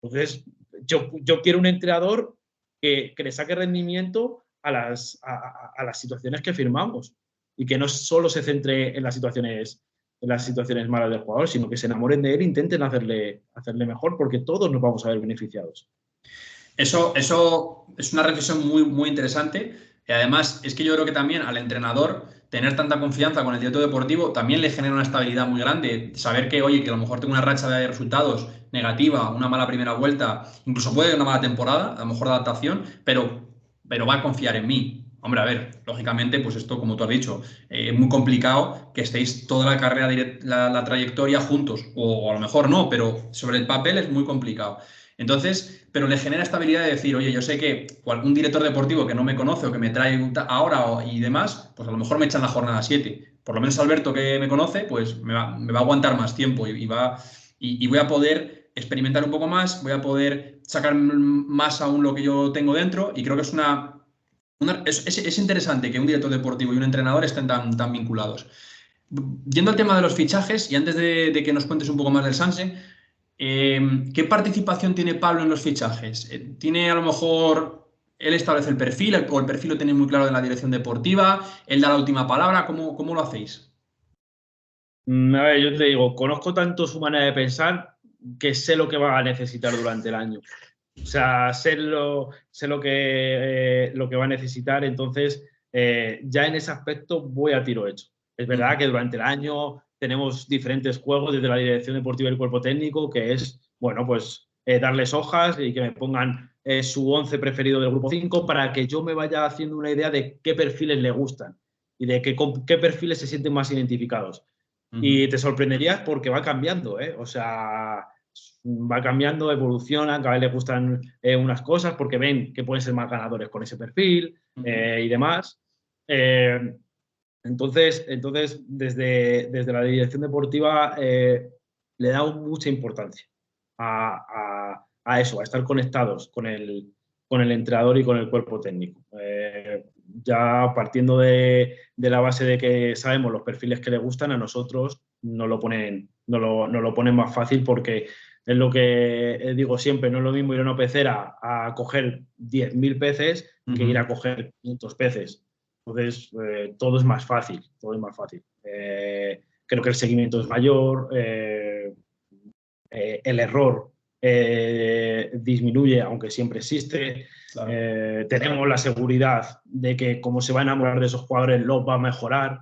Entonces, yo quiero un entrenador que le saque rendimiento a las situaciones que firmamos y que no solo se centre en las situaciones malas del jugador, sino que se enamoren de él e intenten hacerle mejor, porque todos nos vamos a ver beneficiados. Eso es una reflexión muy interesante. Y además, es que yo creo que también al entrenador tener tanta confianza con el director deportivo también le genera una estabilidad muy grande. Saber que, oye, que a lo mejor tengo una racha de resultados negativa, una mala primera vuelta, incluso puede una mala temporada, a lo mejor de adaptación, pero va a confiar en mí. Hombre, a ver, lógicamente, pues esto, como tú has dicho, es muy complicado que estéis toda la carrera, la trayectoria juntos, o a lo mejor no, pero sobre el papel es muy complicado. Entonces, pero le genera estabilidad de decir, oye, yo sé que un director deportivo que no me conoce o que me trae ahora y demás, pues a lo mejor me echan la jornada 7. Por lo menos Alberto, que me conoce, pues me va a aguantar más tiempo y voy a poder experimentar un poco más, voy a poder sacar más aún lo que yo tengo dentro y creo que es interesante que un director deportivo y un entrenador estén tan vinculados. Yendo al tema de los fichajes y antes de que nos cuentes un poco más del Sanse, ¿qué participación tiene Pablo en los fichajes? ¿Tiene a lo mejor, él establece el perfil o el perfil lo tiene muy claro de la dirección deportiva? ¿Él da la última palabra? ¿Cómo lo hacéis? A ver, yo te digo, conozco tanto su manera de pensar que sé lo que va a necesitar durante el año. O sea, sé lo que va a necesitar, entonces ya en ese aspecto voy a tiro hecho. Es verdad que durante el año tenemos diferentes juegos desde la dirección deportiva y el cuerpo técnico, que es, bueno, pues darles hojas y que me pongan su 11 preferido del grupo 5 para que yo me vaya haciendo una idea de qué perfiles le gustan y de qué perfiles se sienten más identificados. Y te sorprenderías porque va cambiando, ¿eh? O sea, va cambiando, evoluciona, cada vez le gustan unas cosas porque ven que pueden ser más ganadores con ese perfil y demás. Entonces desde la dirección deportiva le damos mucha importancia a eso, a estar conectados con el entrenador y con el cuerpo técnico. ya partiendo de la base de que sabemos los perfiles que le gustan, a nosotros nos lo ponen más fácil, porque es lo que digo siempre, no es lo mismo ir a una pecera a coger 10.000 peces que ir a coger 500 peces. Entonces, todo es más fácil, todo es más fácil. Creo que el seguimiento es mayor, el error disminuye, aunque siempre existe. Claro. Tenemos la seguridad de que como se va a enamorar de esos jugadores, los va a mejorar,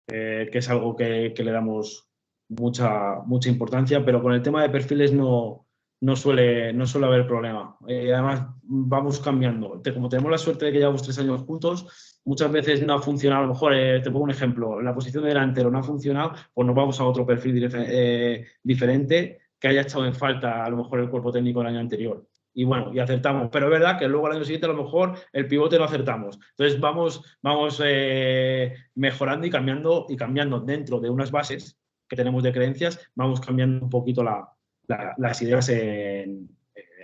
que es algo que le damos mucha importancia, pero con el tema de perfiles no suele haber problema. Además, vamos cambiando. Como tenemos la suerte de que llevamos 3 años juntos, muchas veces no ha funcionado. A lo mejor, te pongo un ejemplo, la posición de delantero no ha funcionado, pues nos vamos a otro perfil diferente que haya echado en falta a lo mejor el cuerpo técnico del año anterior. Y bueno, y acertamos. Pero es verdad que luego al año siguiente a lo mejor el pivote no acertamos. Entonces vamos mejorando y cambiando dentro de unas bases que tenemos de creencias, vamos cambiando un poquito las ideas en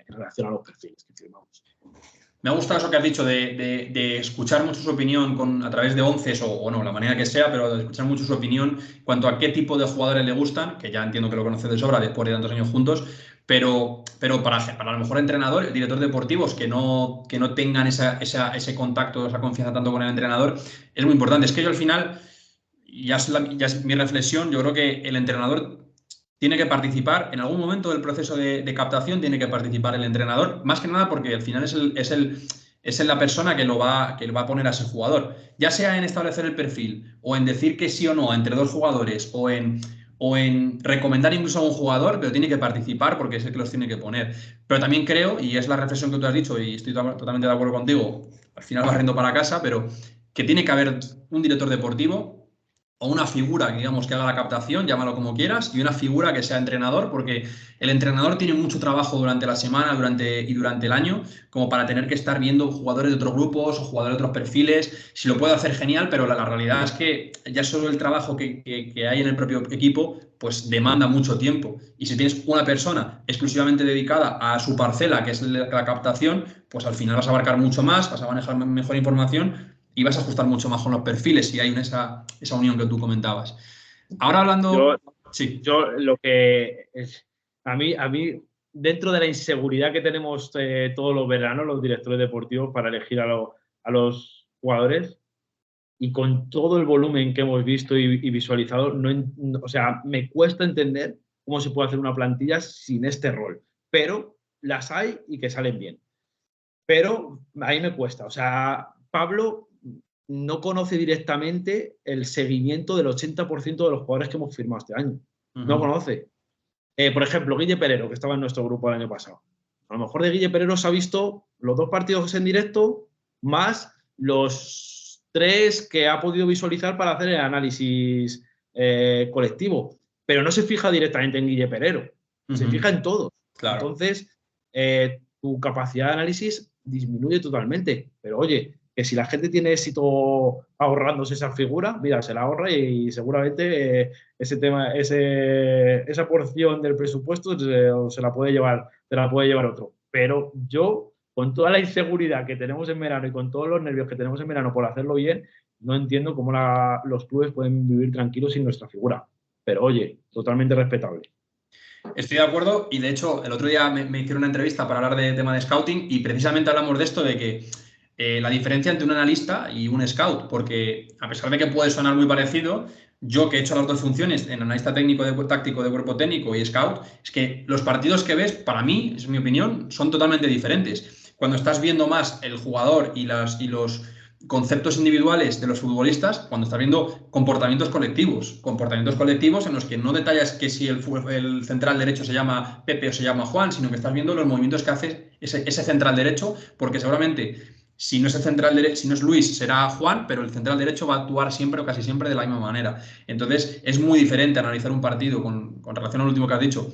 relación a los perfiles que firmamos. Me ha gustado eso que has dicho de escuchar mucho su opinión a través de onces o no, la manera que sea, pero de escuchar mucho su opinión en cuanto a qué tipo de jugadores le gustan, que ya entiendo que lo conoces de sobra después de tantos años juntos, pero para a lo mejor entrenadores, directores deportivos que no tengan ese contacto, esa confianza tanto con el entrenador, es muy importante. Es que yo al final, ya es mi reflexión, yo creo que el entrenador tiene que participar, en algún momento del proceso de captación tiene que participar el entrenador, más que nada porque al final es la persona que va a poner a ese jugador, ya sea en establecer el perfil, o en decir que sí o no entre 2 jugadores, o en recomendar incluso a un jugador, pero tiene que participar porque es el que los tiene que poner. Pero también creo, y es la reflexión que tú has dicho, y estoy totalmente de acuerdo contigo, al final barriendo para casa, pero que tiene que haber un director deportivo o una figura, digamos, que haga la captación, llámalo como quieras, y una figura que sea entrenador, porque el entrenador tiene mucho trabajo durante la semana y durante el año, como para tener que estar viendo jugadores de otros grupos o jugadores de otros perfiles. Si lo puede hacer, genial, pero la realidad es que ya solo el trabajo que hay en el propio equipo, pues demanda mucho tiempo. Y si tienes una persona exclusivamente dedicada a su parcela, que es la captación, pues al final vas a abarcar mucho más, vas a manejar mejor información y vas a ajustar mucho más con los perfiles si hay esa unión que tú comentabas. Ahora hablando... Yo lo que es, a mí, dentro de la inseguridad que tenemos todos los veranos, los directores deportivos, para elegir a los jugadores, y con todo el volumen que hemos visto y visualizado, o sea, me cuesta entender cómo se puede hacer una plantilla sin este rol. Pero las hay y que salen bien. Pero a mí me cuesta. O sea, Pablo no conoce directamente el seguimiento del 80% de los jugadores que hemos firmado este año. No conoce. Por ejemplo, Guille Perero, que estaba en nuestro grupo el año pasado. A lo mejor de Guille Perero se ha visto los 2 partidos en directo, más los 3 que ha podido visualizar para hacer el análisis colectivo. Pero no se fija directamente en Guille Perero. Se fija en todos. Claro. Entonces, tu capacidad de análisis disminuye totalmente. Pero oye, que si la gente tiene éxito ahorrándose esa figura, mira, se la ahorra y seguramente esa porción del presupuesto se la puede llevar otro. Pero yo, con toda la inseguridad que tenemos en verano y con todos los nervios que tenemos en verano por hacerlo bien, no entiendo cómo los clubes pueden vivir tranquilos sin nuestra figura. Pero oye, totalmente respetable. Estoy de acuerdo, y de hecho el otro día me hicieron una entrevista para hablar de tema de scouting y precisamente hablamos de esto, de que la diferencia entre un analista y un scout, porque a pesar de que puede sonar muy parecido, yo que he hecho las 2 funciones, en analista táctico de cuerpo técnico y scout, es que los partidos que ves, para mí, es mi opinión, son totalmente diferentes. Cuando estás viendo más el jugador y los conceptos individuales de los futbolistas, cuando estás viendo comportamientos colectivos en los que no detallas que si el central derecho se llama Pepe o se llama Juan, sino que estás viendo los movimientos que hace ese central derecho, porque seguramente si no es el central derecho, si no es Luis, será Juan, pero el central derecho va a actuar siempre o casi siempre de la misma manera. Entonces, es muy diferente analizar un partido con relación al último que has dicho,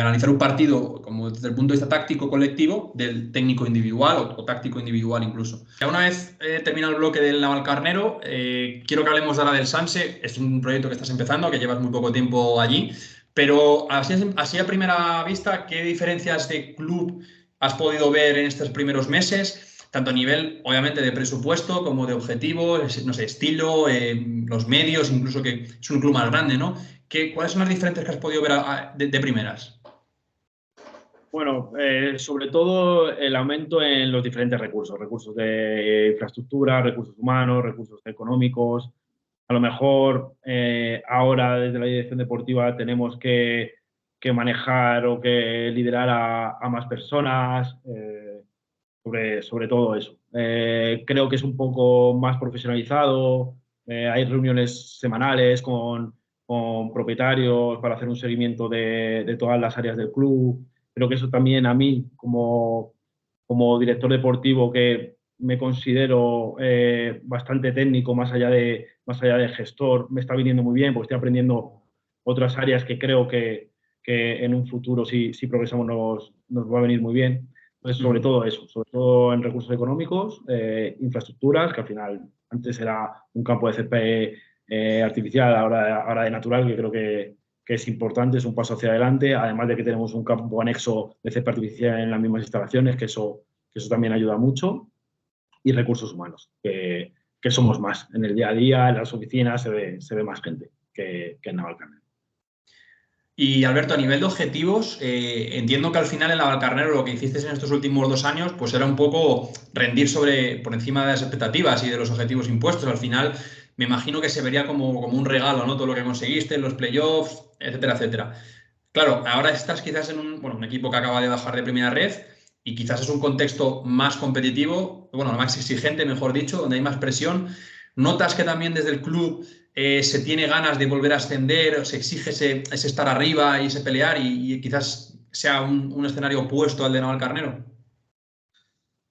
analizar un partido como desde el punto de vista táctico colectivo del técnico individual o táctico individual incluso. Ya una vez terminado el bloque del Navalcarnero, quiero que hablemos ahora del Sanse. Es un proyecto que estás empezando, que llevas muy poco tiempo allí, pero así a primera vista, ¿qué diferencias de club has podido ver en estos primeros meses? tanto a nivel, obviamente, de presupuesto como de objetivo, no sé, estilo, los medios, incluso que es un club más grande, ¿no? ¿Cuáles son las diferencias que has podido ver de primeras? Bueno, sobre todo el aumento en los diferentes recursos de infraestructura, recursos humanos, recursos económicos. A lo mejor ahora desde la dirección deportiva tenemos que manejar o que liderar a más personas, sobre todo eso. Creo que es un poco más profesionalizado, hay reuniones semanales con propietarios para hacer un seguimiento de todas las áreas del club. Creo que eso también a mí, como director deportivo, que me considero bastante técnico, más allá de gestor, me está viniendo muy bien, porque estoy aprendiendo otras áreas que creo que en un futuro, si progresamos, nos va a venir muy bien. Entonces, sobre todo eso, sobre todo en recursos económicos, infraestructuras, que al final antes era un campo de césped artificial, ahora de natural, que creo que es importante, es un paso hacia adelante, además de que tenemos un campo anexo de césped artificial en las mismas instalaciones, que eso también ayuda mucho, y recursos humanos, que somos más. En el día a día, en las oficinas, se ve más gente que en Navalcarnero. Y Alberto, a nivel de objetivos, entiendo que al final en Navalcarnero lo que hiciste en estos últimos 2 años pues era un poco rendir por encima de las expectativas y de los objetivos impuestos. Al final me imagino que se vería como un regalo, ¿no? Todo lo que conseguiste, los playoffs, etcétera, etcétera. Claro, ahora estás quizás en un equipo que acaba de bajar de primera red y quizás es un contexto más competitivo, bueno, más exigente, mejor dicho, donde hay más presión. ¿Notas que también desde el club se tiene ganas de volver a ascender, se exige ese estar arriba y ese pelear y quizás sea un escenario opuesto al de Navalcarnero?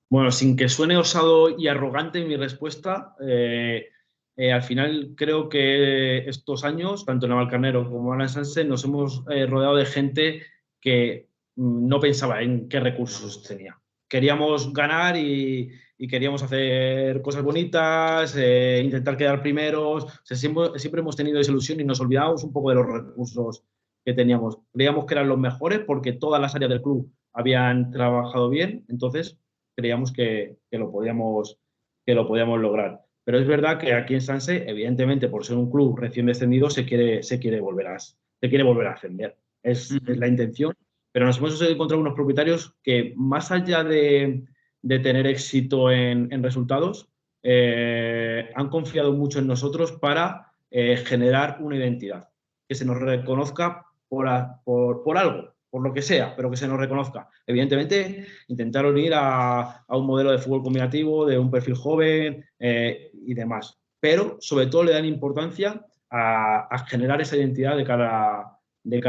Bueno, sin que suene osado y arrogante mi respuesta, al final creo que estos años, tanto en Navalcarnero como en Sanse, nos hemos rodeado de gente que no pensaba en qué recursos tenía. Queríamos ganar y queríamos hacer cosas bonitas, intentar quedar primeros. O sea, siempre hemos tenido esa ilusión y nos olvidábamos un poco de los recursos que teníamos. Creíamos que eran los mejores porque todas las áreas del club habían trabajado bien, entonces creíamos que lo podíamos lograr. Pero es verdad que aquí en Sanse, evidentemente, por ser un club recién descendido, se quiere volver a ascender. Es la intención. Pero nos hemos encontrado unos propietarios que, más allá de tener éxito en resultados, han confiado mucho en nosotros para generar una identidad, que se nos reconozca por algo, por lo que sea, pero que se nos reconozca. Evidentemente, intentaron ir a un modelo de fútbol combinativo, de un perfil joven y demás. Pero, sobre todo, le dan importancia a generar esa identidad de cara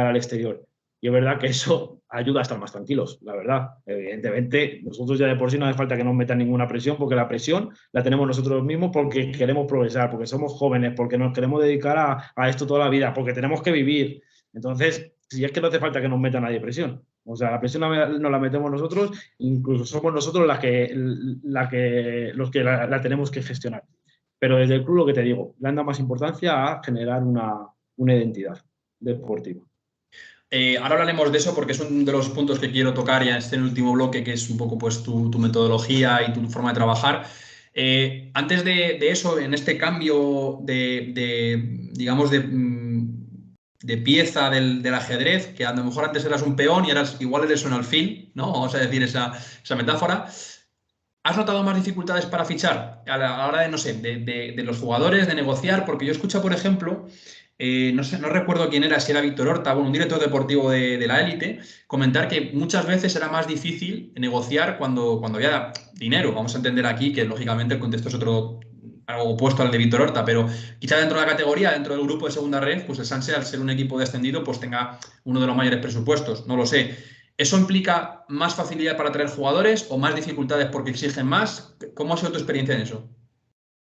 al exterior. Y es verdad que eso ayuda a estar más tranquilos, la verdad. Evidentemente, nosotros ya de por sí no hace falta que nos metan ninguna presión, porque la presión la tenemos nosotros mismos porque queremos progresar, porque somos jóvenes, porque nos queremos dedicar a esto toda la vida, porque tenemos que vivir. Entonces, si es que no hace falta que nos meta nadie presión. O sea, la presión nos la metemos nosotros, incluso somos nosotros los que la tenemos que gestionar. Pero desde el club, lo que te digo, le han dado más importancia a generar una identidad deportiva. Ahora hablaremos de eso porque es uno de los puntos que quiero tocar ya en este último bloque, que es un poco pues, tu metodología y tu forma de trabajar. Antes de eso, en este cambio digamos, de pieza del ajedrez, que a lo mejor antes eras un peón y igual eres un alfil, ¿no? Vamos a decir esa metáfora. ¿Has notado más dificultades para fichar a la hora de, no sé, de los jugadores, de negociar? Porque yo escucho, por ejemplo, no sé, no recuerdo quién era, si era Víctor Horta, bueno, un director deportivo de la élite, comentar que muchas veces era más difícil negociar cuando había dinero. Vamos a entender aquí que, lógicamente, el contexto es algo opuesto al de Víctor Horta, pero quizá dentro de la categoría, dentro del grupo de segunda red, pues el Sanse, al ser un equipo descendido, pues tenga uno de los mayores presupuestos, no lo sé. ¿Eso implica más facilidad para atraer jugadores o más dificultades porque exigen más? ¿Cómo ha sido tu experiencia en eso?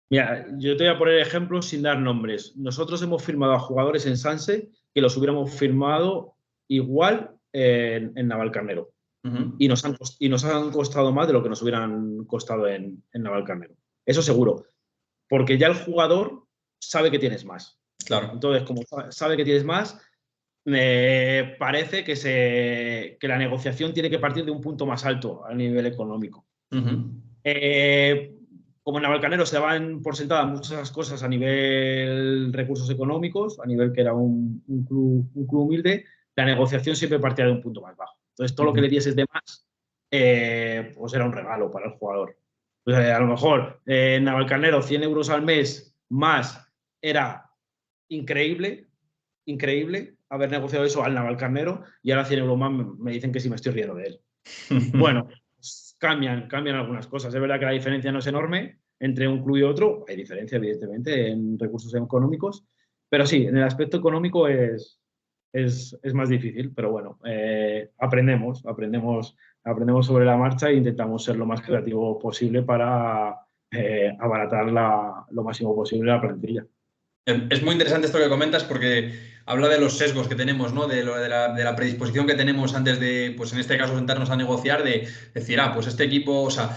Mira, yo te voy a poner ejemplos sin dar nombres. Nosotros hemos firmado a jugadores en Sanse que los hubiéramos firmado igual en Navalcarnero. Y nos han costado más de lo que nos hubieran costado en Navalcarnero. Eso seguro. Porque ya el jugador sabe que tienes más. Claro. Entonces, como sabe que tienes más, parece que la negociación tiene que partir de un punto más alto a nivel económico. Como en Navalcarnero se daban por sentadas muchas cosas a nivel recursos económicos, a nivel que era un club humilde, la negociación siempre partía de un punto más bajo. Entonces, todo lo que le dieses de más, pues era un regalo para el jugador. Pues, a lo mejor en Navalcarnero 100 euros al mes más era increíble haber negociado eso al Navalcarnero, y ahora 100 euros más me dicen que sí, me estoy riendo de él. Bueno, pues cambian algunas cosas. Es verdad que la diferencia no es enorme entre un club y otro. Hay diferencia, evidentemente, en recursos económicos, pero sí, en el aspecto económico es más difícil, pero bueno, aprendemos sobre la marcha e intentamos ser lo más creativos posible para abaratar lo máximo posible la plantilla. Es muy interesante esto que comentas porque habla de los sesgos que tenemos, ¿no? De la predisposición que tenemos antes de, pues en este caso, sentarnos a negociar, de decir, pues este equipo, o sea,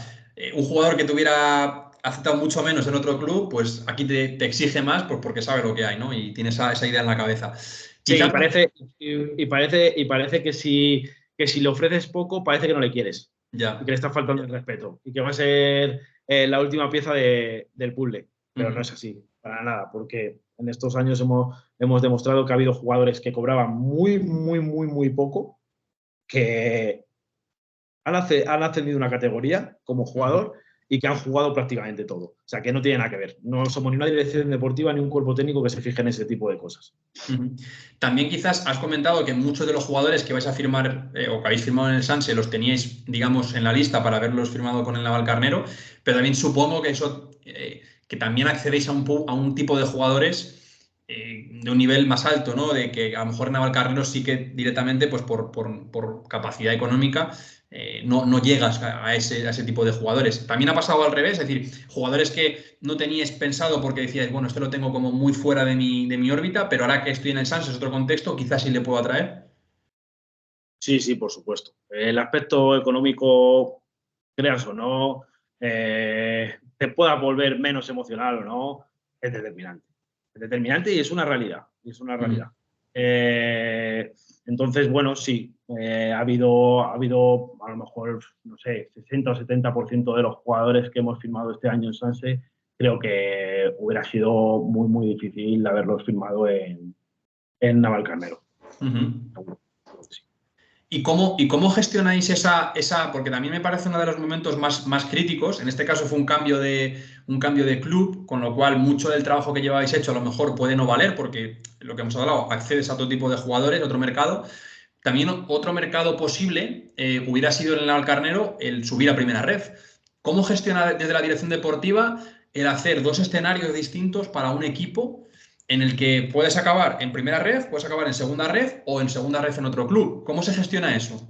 un jugador que te hubiera aceptado mucho menos en otro club, pues aquí te exige más pues porque sabe lo que hay, ¿no? Y tiene esa idea en la cabeza. Sí, Quizás, parece que si le ofreces poco, parece que no le quieres y ya. que le está faltando el respeto y que va a ser la última pieza del puzzle. Pero no es así, para nada, porque en estos años hemos demostrado que ha habido jugadores que cobraban muy, muy, muy, muy poco, que han ascendido una categoría como jugador y que han jugado prácticamente todo. O sea, que no tiene nada que ver. No somos ni una dirección deportiva ni un cuerpo técnico que se fije en ese tipo de cosas. También quizás has comentado que muchos de los jugadores que vais a firmar o que habéis firmado en el Sanse los teníais, digamos, en la lista para haberlos firmado con el Navalcarnero, pero también supongo que eso, que también accedéis a un tipo de jugadores de un nivel más alto, ¿no? De que a lo mejor Navalcarnero sí que directamente, pues por capacidad económica, no llegas a ese tipo de jugadores. También ha pasado al revés, es decir, jugadores que no teníais pensado porque decíais, bueno, este lo tengo como muy fuera de mi órbita, pero ahora que estoy en el Sanse es otro contexto, quizás sí le puedo atraer. Sí, sí, por supuesto. El aspecto económico, creas o no, te pueda volver menos emocional o no, es determinante. Es determinante y es una realidad. Entonces, bueno, sí, ha habido a lo mejor, no sé, 60 o 70% de los jugadores que hemos firmado este año en Sanse, creo que hubiera sido muy, muy difícil haberlos firmado en Navalcarnero. Sí. ¿Y cómo gestionáis esa? Porque también me parece uno de los momentos más críticos. En este caso fue un cambio de club, con lo cual mucho del trabajo que lleváis hecho a lo mejor puede no valer, porque lo que hemos hablado, accedes a otro tipo de jugadores, otro mercado. También otro mercado posible hubiera sido en el Navalcarnero el subir a primera red. ¿Cómo gestiona desde la dirección deportiva el hacer dos escenarios distintos para un equipo en el que puedes acabar en primera red, puedes acabar en segunda red o en segunda red en otro club? ¿Cómo se gestiona eso?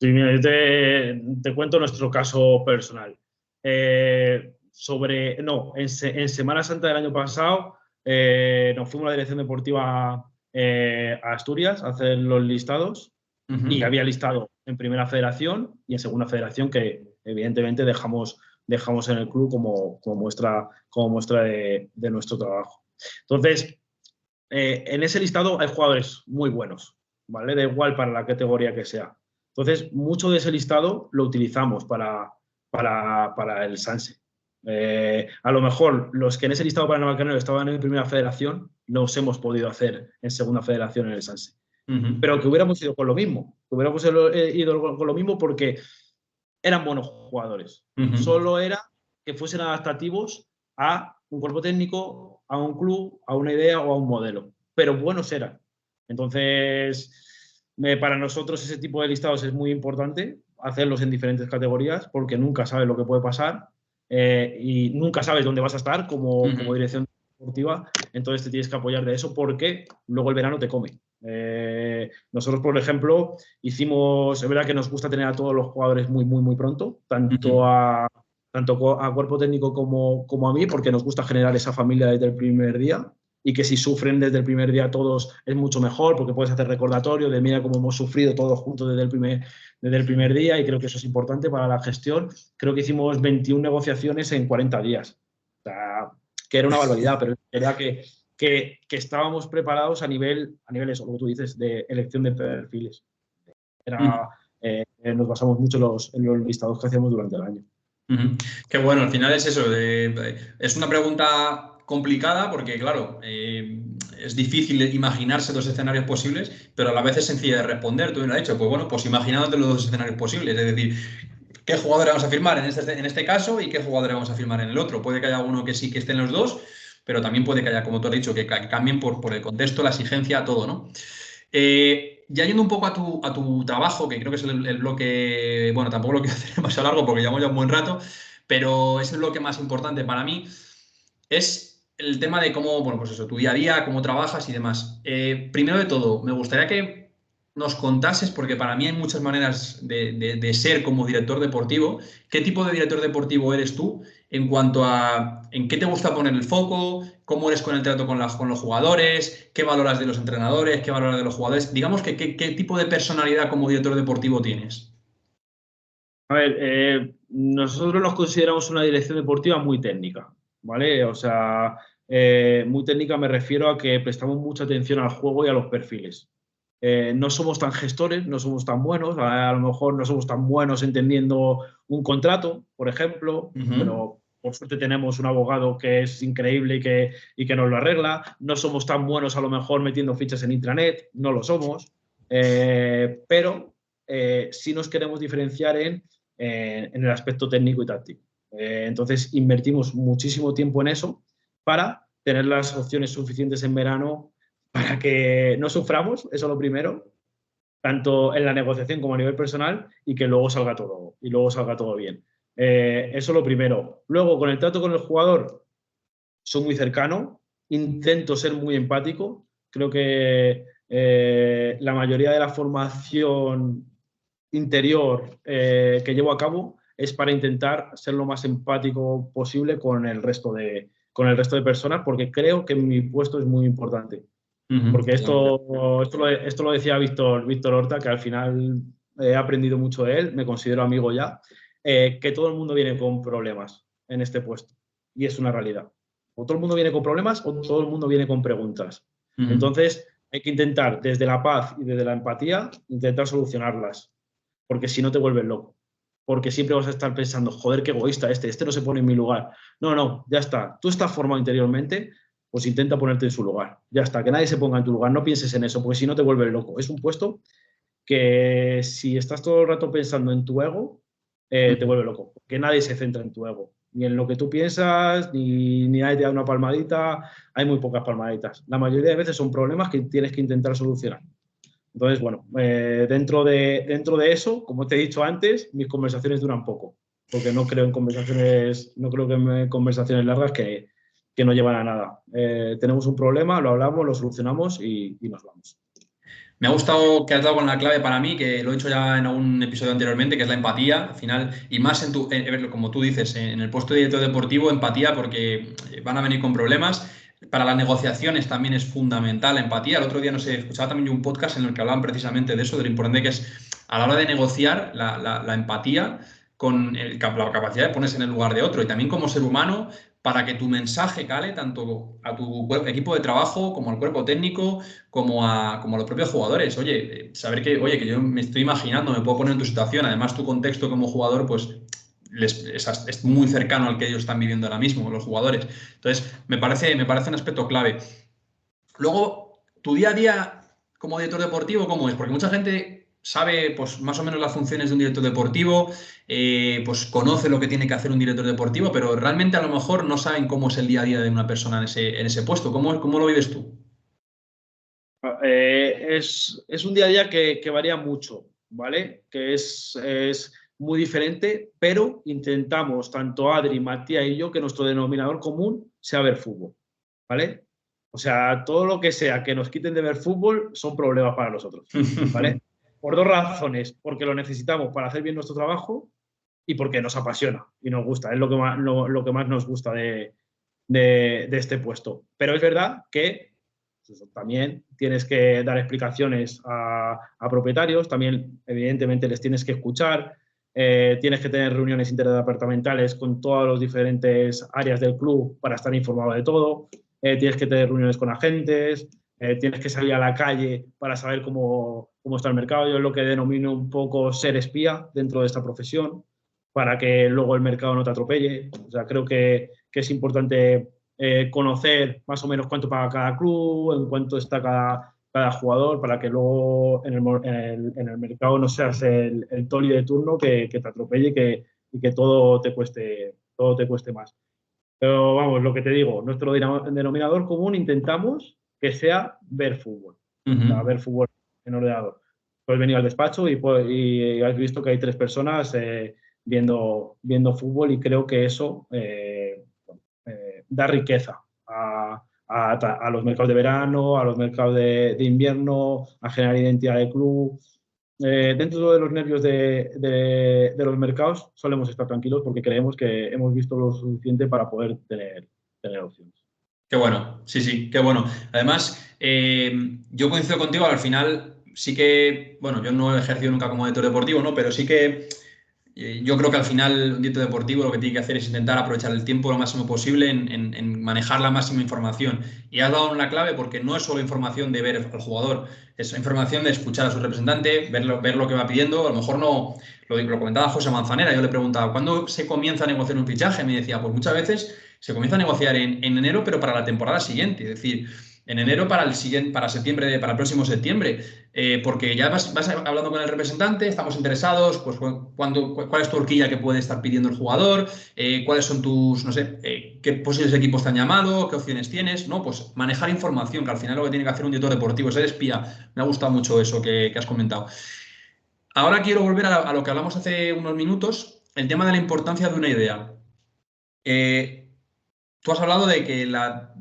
Sí, mira, yo te cuento nuestro caso personal. En Semana Santa del año pasado nos fuimos a la dirección deportiva a Asturias a hacer los listados y había listado en primera federación y en segunda federación que evidentemente dejamos en el club como muestra de nuestro trabajo. Entonces, en ese listado hay jugadores muy buenos, ¿vale? Da igual para la categoría que sea. Entonces, mucho de ese listado lo utilizamos para el Sanse. A lo mejor los que en ese listado para Navalcarnero estaban en primera federación, los hemos podido hacer en segunda federación en el Sanse. Pero que hubiéramos ido con lo mismo. Que hubiéramos ido con lo mismo porque eran buenos jugadores. Solo era que fuesen adaptativos a un cuerpo técnico, a un club, a una idea o a un modelo. Pero buenos eran. Entonces, para nosotros ese tipo de listados es muy importante, hacerlos en diferentes categorías, porque nunca sabes lo que puede pasar y nunca sabes dónde vas a estar como dirección deportiva. Entonces te tienes que apoyar de eso porque luego el verano te come. Nosotros, por ejemplo, es verdad que nos gusta tener a todos los jugadores muy, muy, muy pronto, tanto a cuerpo técnico como a mí, porque nos gusta generar esa familia desde el primer día y que si sufren desde el primer día todos es mucho mejor porque puedes hacer recordatorio de mira cómo hemos sufrido todos juntos desde el primer día y creo que eso es importante para la gestión. Creo que hicimos 21 negociaciones en 40 días. O sea, que era una barbaridad, pero es verdad que estábamos preparados a nivel eso, lo que tú dices, de elección de perfiles. Nos basamos mucho en los listados que hacíamos durante el año. Ujú. Qué bueno, al final es eso. Es una pregunta complicada porque, claro, es difícil imaginarse dos escenarios posibles, pero a la vez es sencilla de responder. Tú bien lo has dicho, pues bueno, pues imaginándote los dos escenarios posibles, es decir, qué jugadores vamos a firmar en este caso y qué jugadores vamos a firmar en el otro. Puede que haya uno que sí que esté en los dos, pero también puede que haya, como tú has dicho, que cambien por el contexto, la exigencia, todo, ¿no? Ya yendo un poco a tu trabajo, que creo que es el bloque, bueno, tampoco lo quiero hacer demasiado largo porque llevamos ya un buen rato, pero es el bloque más importante para mí, es el tema de cómo, bueno, pues eso, tu día a día, cómo trabajas y demás. Primero de todo, me gustaría que nos contases, porque para mí hay muchas maneras de ser como director deportivo. ¿Qué tipo de director deportivo eres tú en cuanto a en qué te gusta poner el foco, cómo eres con el trato con los jugadores, qué valoras de los entrenadores, qué valoras de los jugadores? Digamos que qué tipo de personalidad como director deportivo tienes? A ver, nosotros nos consideramos una dirección deportiva muy técnica, ¿vale? O sea, muy técnica me refiero a que prestamos mucha atención al juego y a los perfiles. No somos tan gestores, no somos tan buenos, a lo mejor no somos tan buenos entendiendo un contrato, por ejemplo, Ujú. pero por suerte tenemos un abogado que es increíble y que nos lo arregla. No somos tan buenos a lo mejor metiendo fichas en intranet, no lo somos, pero sí nos queremos diferenciar en el aspecto técnico y táctico. Entonces, invertimos muchísimo tiempo en eso para tener las opciones suficientes en verano para que no suframos, eso es lo primero, tanto en la negociación como a nivel personal, y luego salga todo bien. Eso es lo primero. Luego, con el trato con el jugador, soy muy cercano, intento ser muy empático. Creo que la mayoría de la formación interior que llevo a cabo es para intentar ser lo más empático posible con el resto de personas, porque creo que mi puesto es muy importante. Ujú. Porque esto lo decía Víctor Horta, que al final he aprendido mucho de él, me considero amigo ya, que todo el mundo viene con problemas en este puesto. Y es una realidad. O todo el mundo viene con problemas o todo el mundo viene con preguntas. Ujú. Entonces, hay que intentar, desde la paz y desde la empatía, intentar solucionarlas. Porque si no te vuelves loco. Porque siempre vas a estar pensando, joder, qué egoísta este no se pone en mi lugar. No, no, ya está. Tú estás formado interiormente, pues intenta ponerte en su lugar. Ya está, que nadie se ponga en tu lugar, no pienses en eso, porque si no te vuelves loco. Es un puesto que si estás todo el rato pensando en tu ego, te vuelve loco, porque nadie se centra en tu ego, ni en lo que tú piensas, ni nadie te da una palmadita, hay muy pocas palmaditas. La mayoría de veces son problemas que tienes que intentar solucionar. Entonces, bueno, dentro de eso, como te he dicho antes, mis conversaciones duran poco, porque no creo que en conversaciones largas que no llevan a nada. Tenemos un problema, lo hablamos, lo solucionamos y nos vamos. Me ha gustado que has dado con la clave para mí, que lo he hecho ya en algún episodio anteriormente, que es la empatía, al final, y más como tú dices, en el puesto de director deportivo, empatía, porque van a venir con problemas. Para las negociaciones también es fundamental la empatía. El otro día, no sé, escuchaba también yo un podcast en el que hablaban precisamente de eso, de lo importante que es a la hora de negociar la empatía con la capacidad de ponerse en el lugar de otro y también como ser humano para que tu mensaje cale tanto a tu equipo de trabajo como al cuerpo técnico como a los propios jugadores. Oye, saber que yo me estoy imaginando, me puedo poner en tu situación, además tu contexto como jugador, pues es muy cercano al que ellos están viviendo ahora mismo, los jugadores. Entonces, me parece un aspecto clave. Luego, tu día a día como director deportivo, ¿cómo es? Porque mucha gente sabe, pues, más o menos las funciones de un director deportivo, pues conoce lo que tiene que hacer un director deportivo, pero realmente a lo mejor no saben cómo es el día a día de una persona en ese puesto. ¿Cómo lo vives tú? Es un día a día que varía mucho, ¿vale? Que es muy diferente, pero intentamos, tanto Adri, Matías y yo, que nuestro denominador común sea ver fútbol, ¿vale? O sea, todo lo que sea que nos quiten de ver fútbol son problemas para nosotros, ¿vale? Por dos razones, porque lo necesitamos para hacer bien nuestro trabajo y porque nos apasiona y nos gusta, es lo que más nos gusta de este puesto. Pero es verdad que pues eso, también tienes que dar explicaciones a propietarios, también evidentemente les tienes que escuchar, tienes que tener reuniones interdepartamentales con todas las diferentes áreas del club para estar informado de todo, tienes que tener reuniones con agentes, tienes que salir a la calle para saber cómo está el mercado. Yo es lo que denomino un poco ser espía dentro de esta profesión. para que luego el mercado no te atropelle. O sea, creo que es importante conocer más o menos cuánto paga cada club, en cuánto está cada jugador, para que luego en el mercado no seas el toli de turno que te atropelle y que todo te cueste más. Pero vamos, lo que te digo, nuestro denominador común intentamos que sea ver fútbol. O sea, ver fútbol en ordenador. Puedes venir al despacho y has visto que hay 3 personas viendo fútbol, y creo que eso da riqueza a los mercados de verano, a los mercados de invierno, a generar identidad de club. Dentro de los nervios de los mercados solemos estar tranquilos porque creemos que hemos visto lo suficiente para poder tener opciones. Qué bueno, sí, sí, qué bueno. Además, yo coincido contigo, al final sí que, bueno, yo no he ejercido nunca como editor deportivo, ¿no? Pero sí que yo creo que al final un director deportivo lo que tiene que hacer es intentar aprovechar el tiempo lo máximo posible en manejar la máxima información. Y has dado una clave porque no es solo información de ver al jugador, es información de escuchar a su representante, ver lo que va pidiendo. A lo mejor no, lo comentaba José Manzanera, yo le preguntaba, ¿cuándo se comienza a negociar un fichaje? Me decía, pues muchas veces se comienza a negociar en enero, pero para la temporada siguiente, es decir, en enero para para septiembre, para el próximo septiembre. Porque ya vas hablando con el representante, estamos interesados, pues cuál es tu horquilla que puede estar pidiendo el jugador, cuáles son tus, no sé, qué posibles equipos te han llamado, qué opciones tienes, ¿no? Pues manejar información, que al final lo que tiene que hacer un director deportivo es ser espía. Me ha gustado mucho eso que has comentado. Ahora quiero volver a lo que hablamos hace unos minutos, el tema de la importancia de una idea. Eh, Tú has hablado de que la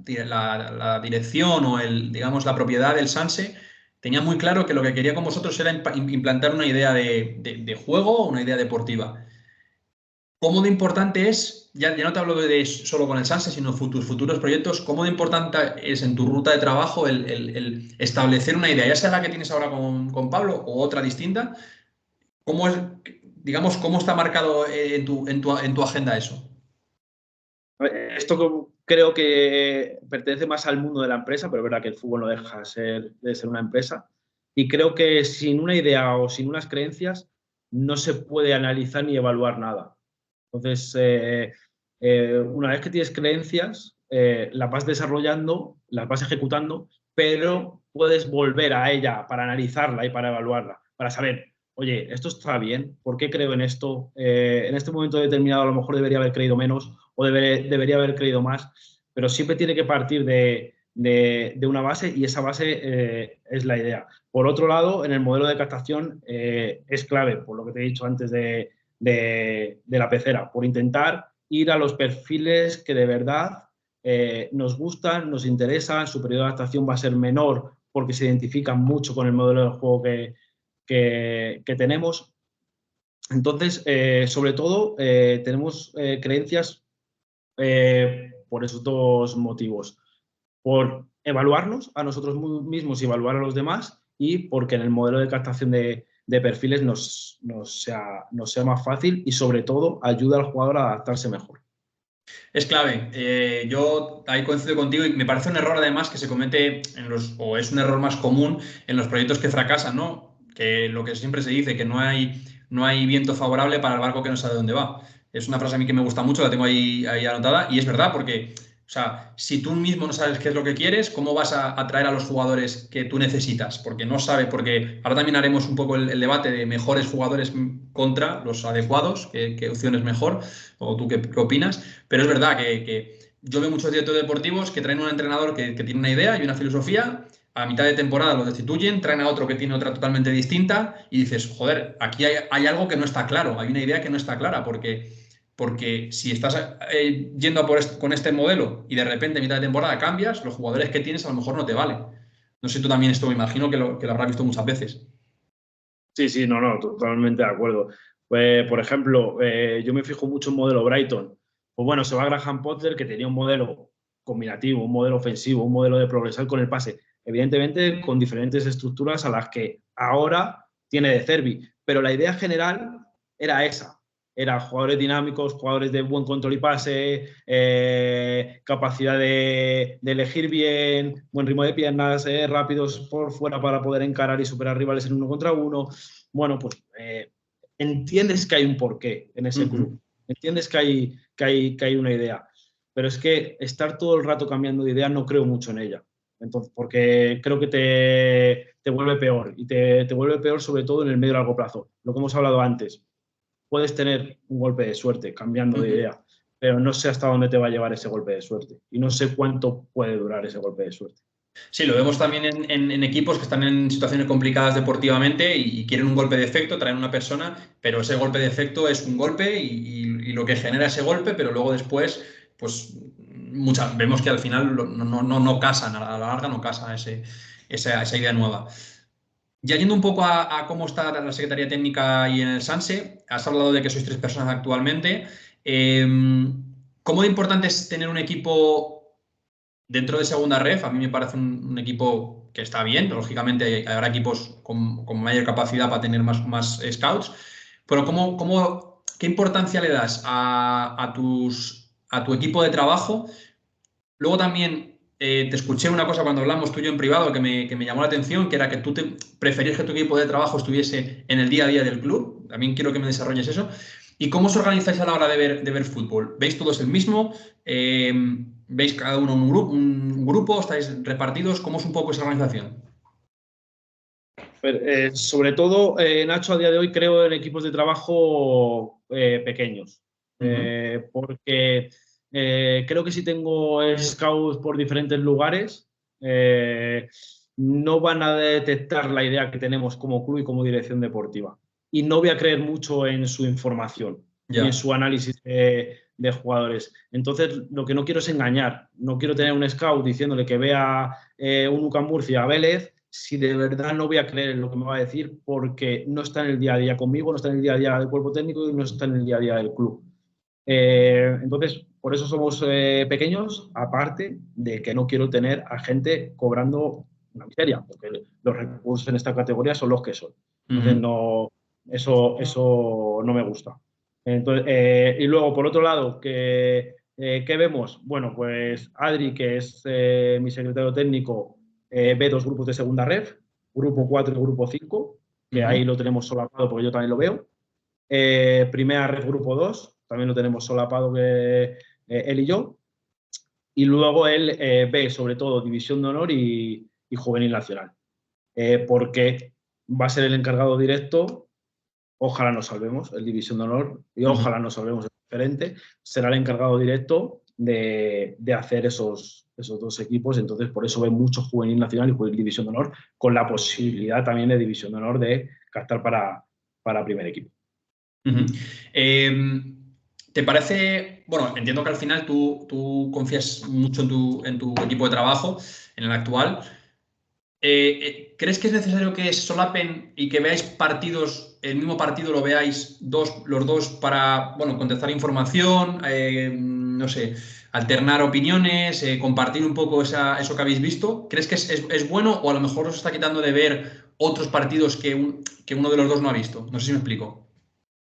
dirección o digamos, la propiedad del Sanse tenía muy claro que lo que quería con vosotros era implantar una idea de juego, una idea deportiva. ¿Cómo de importante es, ya no te hablo de solo con el Sanse, sino tus futuros proyectos, cómo de importante es en tu ruta de trabajo el establecer una idea, ya sea la que tienes ahora con Pablo o otra distinta? ¿Cómo es, digamos, cómo está marcado en tu agenda eso? Esto creo que pertenece más al mundo de la empresa, pero es verdad que el fútbol no deja de ser una empresa. Y creo que sin una idea o sin unas creencias no se puede analizar ni evaluar nada. Entonces, una vez que tienes creencias, las vas desarrollando, las vas ejecutando, pero puedes volver a ella para analizarla y para evaluarla, para saber, oye, esto está bien, ¿por qué creo en esto? En este momento determinado a lo mejor debería haber creído menos o debería haber creído más, pero siempre tiene que partir de una base, y esa base es la idea. Por otro lado, en el modelo de captación es clave, por lo que te he dicho antes de la pecera, por intentar ir a los perfiles que de verdad nos gustan, nos interesan. Su periodo de adaptación va a ser menor porque se identifican mucho con el modelo de juego que tenemos. Entonces, sobre todo, tenemos creencias por esos 2 motivos. Por evaluarnos a nosotros mismos y evaluar a los demás, y porque en el modelo de captación de perfiles nos sea más fácil, y sobre todo ayuda al jugador a adaptarse mejor. Es clave. Yo ahí coincido contigo y me parece un error además que se comete o es un error más común en los proyectos que fracasan, ¿no? Que lo que siempre se dice, que no hay viento favorable para el barco que no sabe dónde va. Es una frase a mí que me gusta mucho, la tengo ahí anotada, y es verdad, porque, o sea, si tú mismo no sabes qué es lo que quieres, ¿cómo vas a atraer a los jugadores que tú necesitas? Porque no sabes, porque ahora también haremos un poco el debate de mejores jugadores contra los adecuados, qué opción es mejor, o tú qué opinas. Pero es verdad que yo veo muchos directores deportivos que traen un entrenador que tiene una idea y una filosofía, a mitad de temporada lo destituyen, traen a otro que tiene otra totalmente distinta y dices, joder, aquí hay algo que no está claro, hay una idea que no está clara, porque si estás yendo con este modelo y de repente a mitad de temporada cambias, los jugadores que tienes a lo mejor no te valen. No sé, tú también esto me imagino que lo habrás visto muchas veces. Sí, sí, no, totalmente de acuerdo. Pues, por ejemplo, yo me fijo mucho en el modelo Brighton. Pues bueno, se va Graham Potter, que tenía un modelo combinativo, un modelo ofensivo, un modelo de progresar con el pase. Evidentemente, con diferentes estructuras a las que ahora tiene De Zerbi. Pero la idea general era esa. Era jugadores dinámicos, jugadores de buen control y pase, capacidad de elegir bien, buen ritmo de piernas, rápidos por fuera para poder encarar y superar rivales en 1 contra 1. Bueno, pues entiendes que hay un porqué en ese club, entiendes que hay una idea, pero es que estar todo el rato cambiando de idea no creo mucho en ella. Entonces, porque creo que te vuelve peor, y te vuelve peor sobre todo en el medio y largo plazo. Lo que hemos hablado antes, puedes tener un golpe de suerte cambiando de idea, pero no sé hasta dónde te va a llevar ese golpe de suerte y no sé cuánto puede durar ese golpe de suerte. Sí, lo vemos también en equipos que están en situaciones complicadas deportivamente y quieren un golpe de efecto, traen una persona, pero ese golpe de efecto es un golpe y lo que genera ese golpe, pero luego después, pues vemos que al final no casan, a la larga no casa esa idea nueva. Ya yendo un poco a cómo está la Secretaría Técnica y en el Sanse, has hablado de que sois 3 personas actualmente. Eh, ¿Cómo de importante es tener un equipo dentro de Segunda Ref? A mí me parece un equipo que está bien. Lógicamente habrá equipos con mayor capacidad para tener más scouts. Pero ¿qué importancia le das a tu equipo de trabajo? Luego también te escuché una cosa cuando hablamos tú y yo en privado que me llamó la atención, que era que tú preferías que tu equipo de trabajo estuviese en el día a día del club. También quiero que me desarrolles eso. ¿Y cómo os organizáis a la hora de ver fútbol? ¿Veis todos el mismo? ¿Veis cada uno un grupo? ¿Estáis repartidos? ¿Cómo es un poco esa organización? Sobre todo, Nacho, a día de hoy creo en equipos de trabajo pequeños, porque creo que si tengo scouts por diferentes lugares, no van a detectar la idea que tenemos como club y como dirección deportiva. Y no voy a creer mucho en su información ni en su análisis de jugadores. Entonces, lo que no quiero es engañar. No quiero tener un scout diciéndole que vea un UCAM Murcia a Vélez si de verdad no voy a creer en lo que me va a decir porque no está en el día a día conmigo, no está en el día a día del cuerpo técnico y no está en el día a día del club. Entonces, por eso somos pequeños, aparte de que no quiero tener a gente cobrando una miseria, porque los recursos en esta categoría son los que son. Entonces, no, eso no me gusta. Entonces, y luego, por otro lado, ¿qué vemos? Bueno, pues Adri, que es mi secretario técnico, ve 2 grupos de segunda ref, grupo 4 y grupo 5, que ahí lo tenemos solapado porque yo también lo veo. Primera ref, grupo 2, también lo tenemos solapado que él y yo. Y luego él ve sobre todo División de Honor y Juvenil Nacional, porque va a ser el encargado directo. Ojalá nos salvemos el División de Honor y ojalá nos salvemos el diferente. Será el encargado directo de hacer esos 2 equipos. Entonces, por eso ve mucho Juvenil Nacional y Juvenil División de Honor, con la posibilidad también de División de Honor de captar para primer equipo. ¿Te parece? Bueno, entiendo que al final tú confías mucho en tu equipo de trabajo, en el actual. ¿Crees que es necesario que solapen y que veáis partidos, el mismo partido lo veáis los dos para, bueno, contestar información, no sé, alternar opiniones, compartir un poco eso que habéis visto? ¿Crees que es bueno o a lo mejor os está quitando de ver otros partidos que uno de los dos no ha visto? No sé si me explico.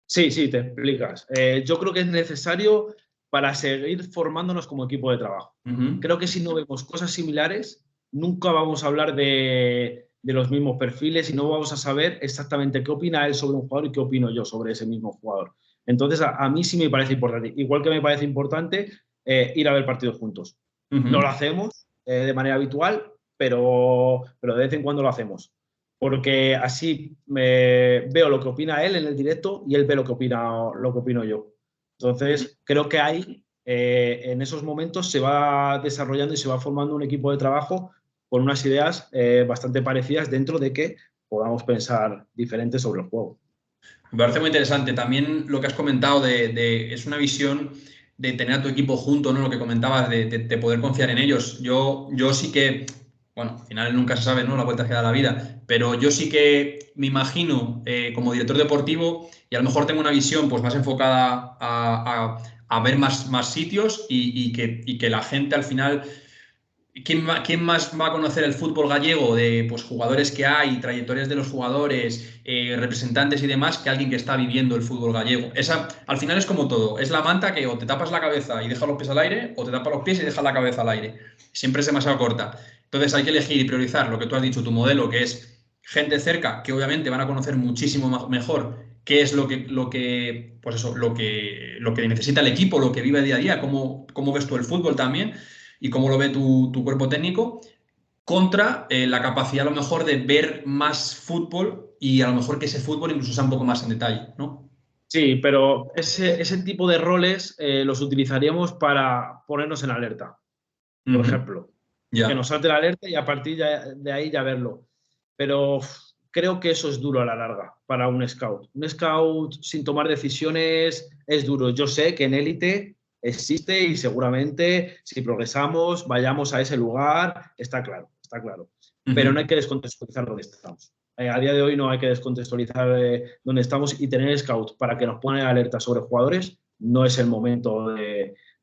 Sí, te explicas. Yo creo que es necesario para seguir formándonos como equipo de trabajo. Creo que si no vemos cosas similares, nunca vamos a hablar de los mismos perfiles y no vamos a saber exactamente qué opina él sobre un jugador y qué opino yo sobre ese mismo jugador. Entonces, a mí sí me parece importante. Igual que me parece importante ir a ver partidos juntos. No lo hacemos de manera habitual, pero de vez en cuando lo hacemos. Porque así veo lo que opina él en el directo y él ve lo que opino yo. Entonces, creo que ahí, en esos momentos, se va desarrollando y se va formando un equipo de trabajo con unas ideas bastante parecidas dentro de que podamos pensar diferente sobre el juego. Me parece muy interesante. También lo que has comentado es una visión de tener a tu equipo junto, ¿no? Lo que comentabas de poder confiar en ellos. Yo sí que, bueno, al final nunca se sabe, ¿no? La vuelta que da la vida, pero yo sí que me imagino como director deportivo y a lo mejor tengo una visión pues más enfocada a ver más sitios y que la gente al final. ¿Quién más va a conocer el fútbol gallego de pues, jugadores que hay, trayectorias de los jugadores, representantes y demás, que alguien que está viviendo el fútbol gallego? Esa, al final es como todo, es la manta que o te tapas la cabeza y dejas los pies al aire, o te tapas los pies y dejas la cabeza al aire. Siempre es demasiado corta. Entonces hay que elegir y priorizar lo que tú has dicho, tu modelo, que es gente cerca, que obviamente van a conocer muchísimo mejor qué es pues eso, lo que necesita el equipo, lo que vive día a día, cómo ves tú el fútbol también y cómo lo ve tu cuerpo técnico, contra la capacidad a lo mejor de ver más fútbol y a lo mejor que ese fútbol incluso sea un poco más en detalle, ¿no? Sí, pero ese tipo de roles los utilizaríamos para ponernos en alerta, por Ujú. ejemplo. Que Ya. nos salte la alerta y a partir de ahí ya verlo. Pero creo que eso es duro a la larga para un scout. Un scout sin tomar decisiones es duro. Yo sé que en élite existe y seguramente si progresamos vayamos a ese lugar, está claro, está claro. Pero no Ujú. hay que descontextualizar dónde estamos. A día de hoy no hay que descontextualizar dónde estamos y tener scout para que nos pongan alerta sobre jugadores no es el momento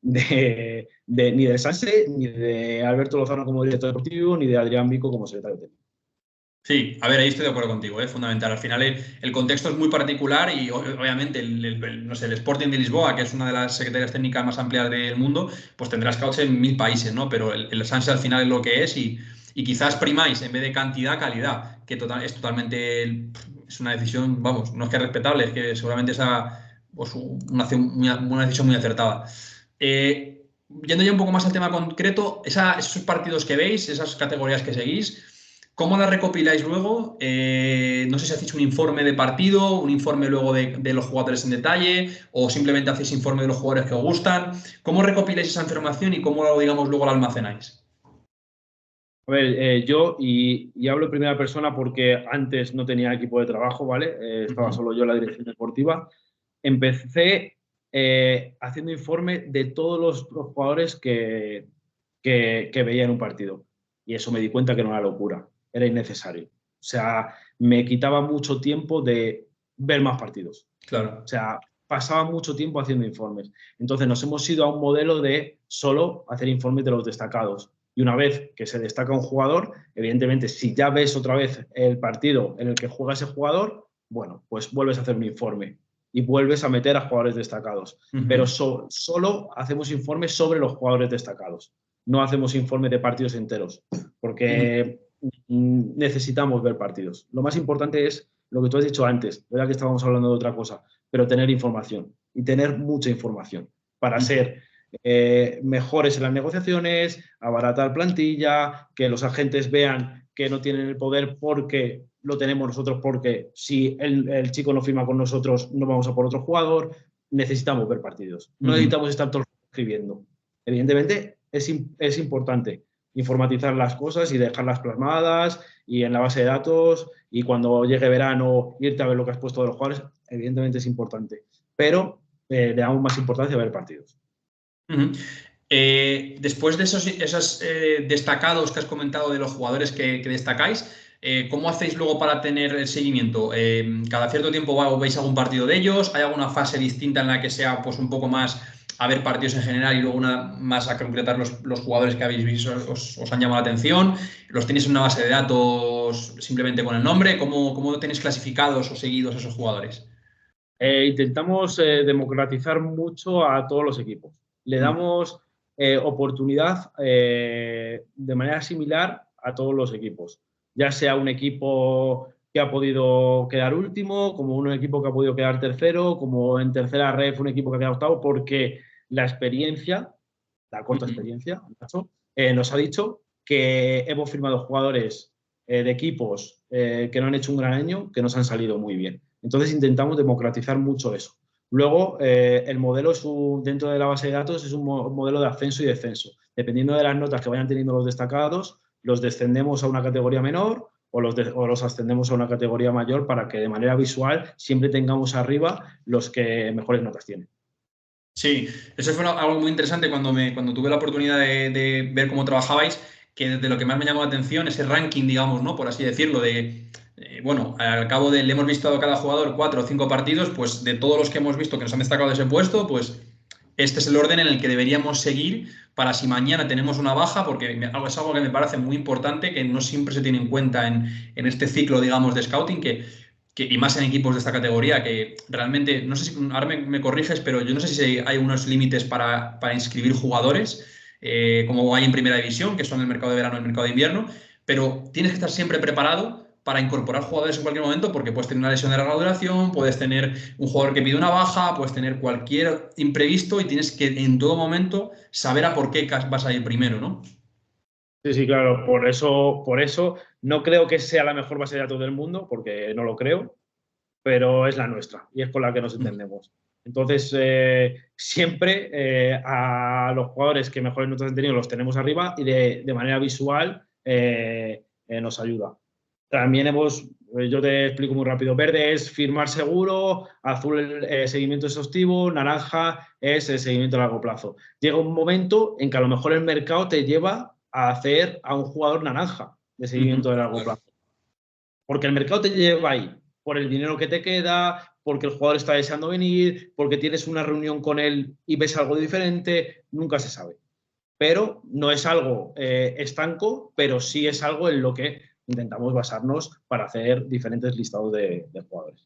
ni de Sanse, ni de Alberto Lozano como director deportivo, ni de Adrián Vico como secretario técnico. Sí, a ver, ahí estoy de acuerdo contigo, es fundamental. Al final el contexto es muy particular y obviamente no sé, el Sporting de Lisboa, que es una de las secretarías técnicas más amplias del mundo, pues tendrá scouts en 1000 países, ¿no? Pero el Sanse al final es lo que es y quizás primáis en vez de cantidad, calidad, que es totalmente, es una decisión, vamos, no es que es respetable, es que seguramente es pues, una decisión muy acertada. Yendo ya un poco más al tema concreto, esos partidos que veis, esas categorías que seguís, ¿cómo las recopiláis luego? No sé si hacéis un informe de partido, un informe luego de los jugadores en detalle, o simplemente hacéis informe de los jugadores que os gustan. ¿Cómo recopiláis esa información y cómo, digamos, luego la almacenáis? A ver, y hablo en primera persona porque antes no tenía equipo de trabajo, ¿vale? Estaba Ujú. solo yo en la dirección deportiva. Empecé haciendo informe de todos los jugadores que veía en un partido. Y eso me di cuenta que era una locura, era innecesario. O sea, me quitaba mucho tiempo de ver más partidos. O Claro. sea, pasaba mucho tiempo haciendo informes. Entonces nos hemos ido a un modelo de solo hacer informes de los destacados. Y una vez que se destaca un jugador, evidentemente, si ya ves otra vez el partido en el que juega ese jugador, bueno, pues vuelves a hacer un informe y vuelves a meter a jugadores destacados. Pero Ujú. solo hacemos informes sobre los jugadores destacados. No hacemos informes de partidos enteros, Ujú. porque necesitamos ver partidos. Lo más importante es lo que tú has dicho antes, verdad que estábamos hablando de otra cosa, pero tener información y tener mucha información para Ujú. ser mejores en las negociaciones, abaratar plantilla, que los agentes vean que no tienen el poder porque lo tenemos nosotros, porque si el chico no firma con nosotros, no vamos a por otro jugador. Necesitamos ver partidos, no Ujú. necesitamos estar todos escribiendo. Evidentemente, es importante informatizar las cosas y dejarlas plasmadas y en la base de datos y cuando llegue verano irte a ver lo que has puesto de los jugadores, evidentemente es importante, pero le damos más importancia a ver partidos. Ujú. Después de esos destacados que has comentado de los jugadores que destacáis, ¿cómo hacéis luego para tener el seguimiento? ¿Cada cierto tiempo veis algún partido de ellos? ¿Hay alguna fase distinta en la que sea pues, un poco más a ver partidos en general y luego una más a concretar los jugadores que habéis visto os han llamado la atención? ¿Los tenéis en una base de datos simplemente con el nombre? ¿Cómo tenéis clasificados o seguidos esos jugadores? Intentamos democratizar mucho a todos los equipos. Le Ujú. damos oportunidad de manera similar a todos los equipos, ya sea un equipo que ha podido quedar último, como un equipo que ha podido quedar tercero, como en tercera ref un equipo que ha quedado octavo, porque la experiencia, la corta Ujú. experiencia, en caso, nos ha dicho que hemos firmado jugadores de equipos que no han hecho un gran año, que nos han salido muy bien. Entonces intentamos democratizar mucho eso. Luego, el modelo dentro de la base de datos es un modelo de ascenso y descenso. Dependiendo de las notas que vayan teniendo los destacados, los descendemos a una categoría menor o los ascendemos a una categoría mayor para que de manera visual siempre tengamos arriba los que mejores notas tienen. Sí, eso fue algo muy interesante cuando tuve la oportunidad de ver cómo trabajabais, que desde lo que más me llamó la atención, ese ranking, digamos, ¿no? Por así decirlo, bueno, al cabo le hemos visto a cada jugador 4 o 5 partidos, pues de todos los que hemos visto que nos han destacado de ese puesto, pues este es el orden en el que deberíamos seguir para si mañana tenemos una baja, porque es algo que me parece muy importante, que no siempre se tiene en cuenta en este ciclo, digamos, de scouting, y más en equipos de esta categoría, que realmente, no sé si ahora me corriges, pero yo no sé si hay unos límites para inscribir jugadores, como hay en primera división, que son el mercado de verano y el mercado de invierno, pero tienes que estar siempre preparado para incorporar jugadores en cualquier momento, porque puedes tener una lesión de larga duración, puedes tener un jugador que pide una baja, puedes tener cualquier imprevisto y tienes que en todo momento saber a por qué vas a ir primero, ¿no? Sí, sí, claro. Por eso no creo que sea la mejor base de datos del mundo, porque no lo creo, pero es la nuestra y es con la que nos entendemos. Entonces, siempre a los jugadores que mejores notas han tenido los tenemos arriba y de manera visual nos ayuda. También yo te explico muy rápido, verde es firmar seguro, azul seguimiento exhaustivo, naranja es el seguimiento a largo plazo. Llega un momento en que a lo mejor el mercado te lleva a hacer a un jugador naranja de seguimiento de largo plazo. Porque el mercado te lleva ahí, por el dinero que te queda, porque el jugador está deseando venir, porque tienes una reunión con él y ves algo diferente, nunca se sabe. Pero no es algo estanco, pero sí es algo en lo que intentamos basarnos para hacer diferentes listados de jugadores.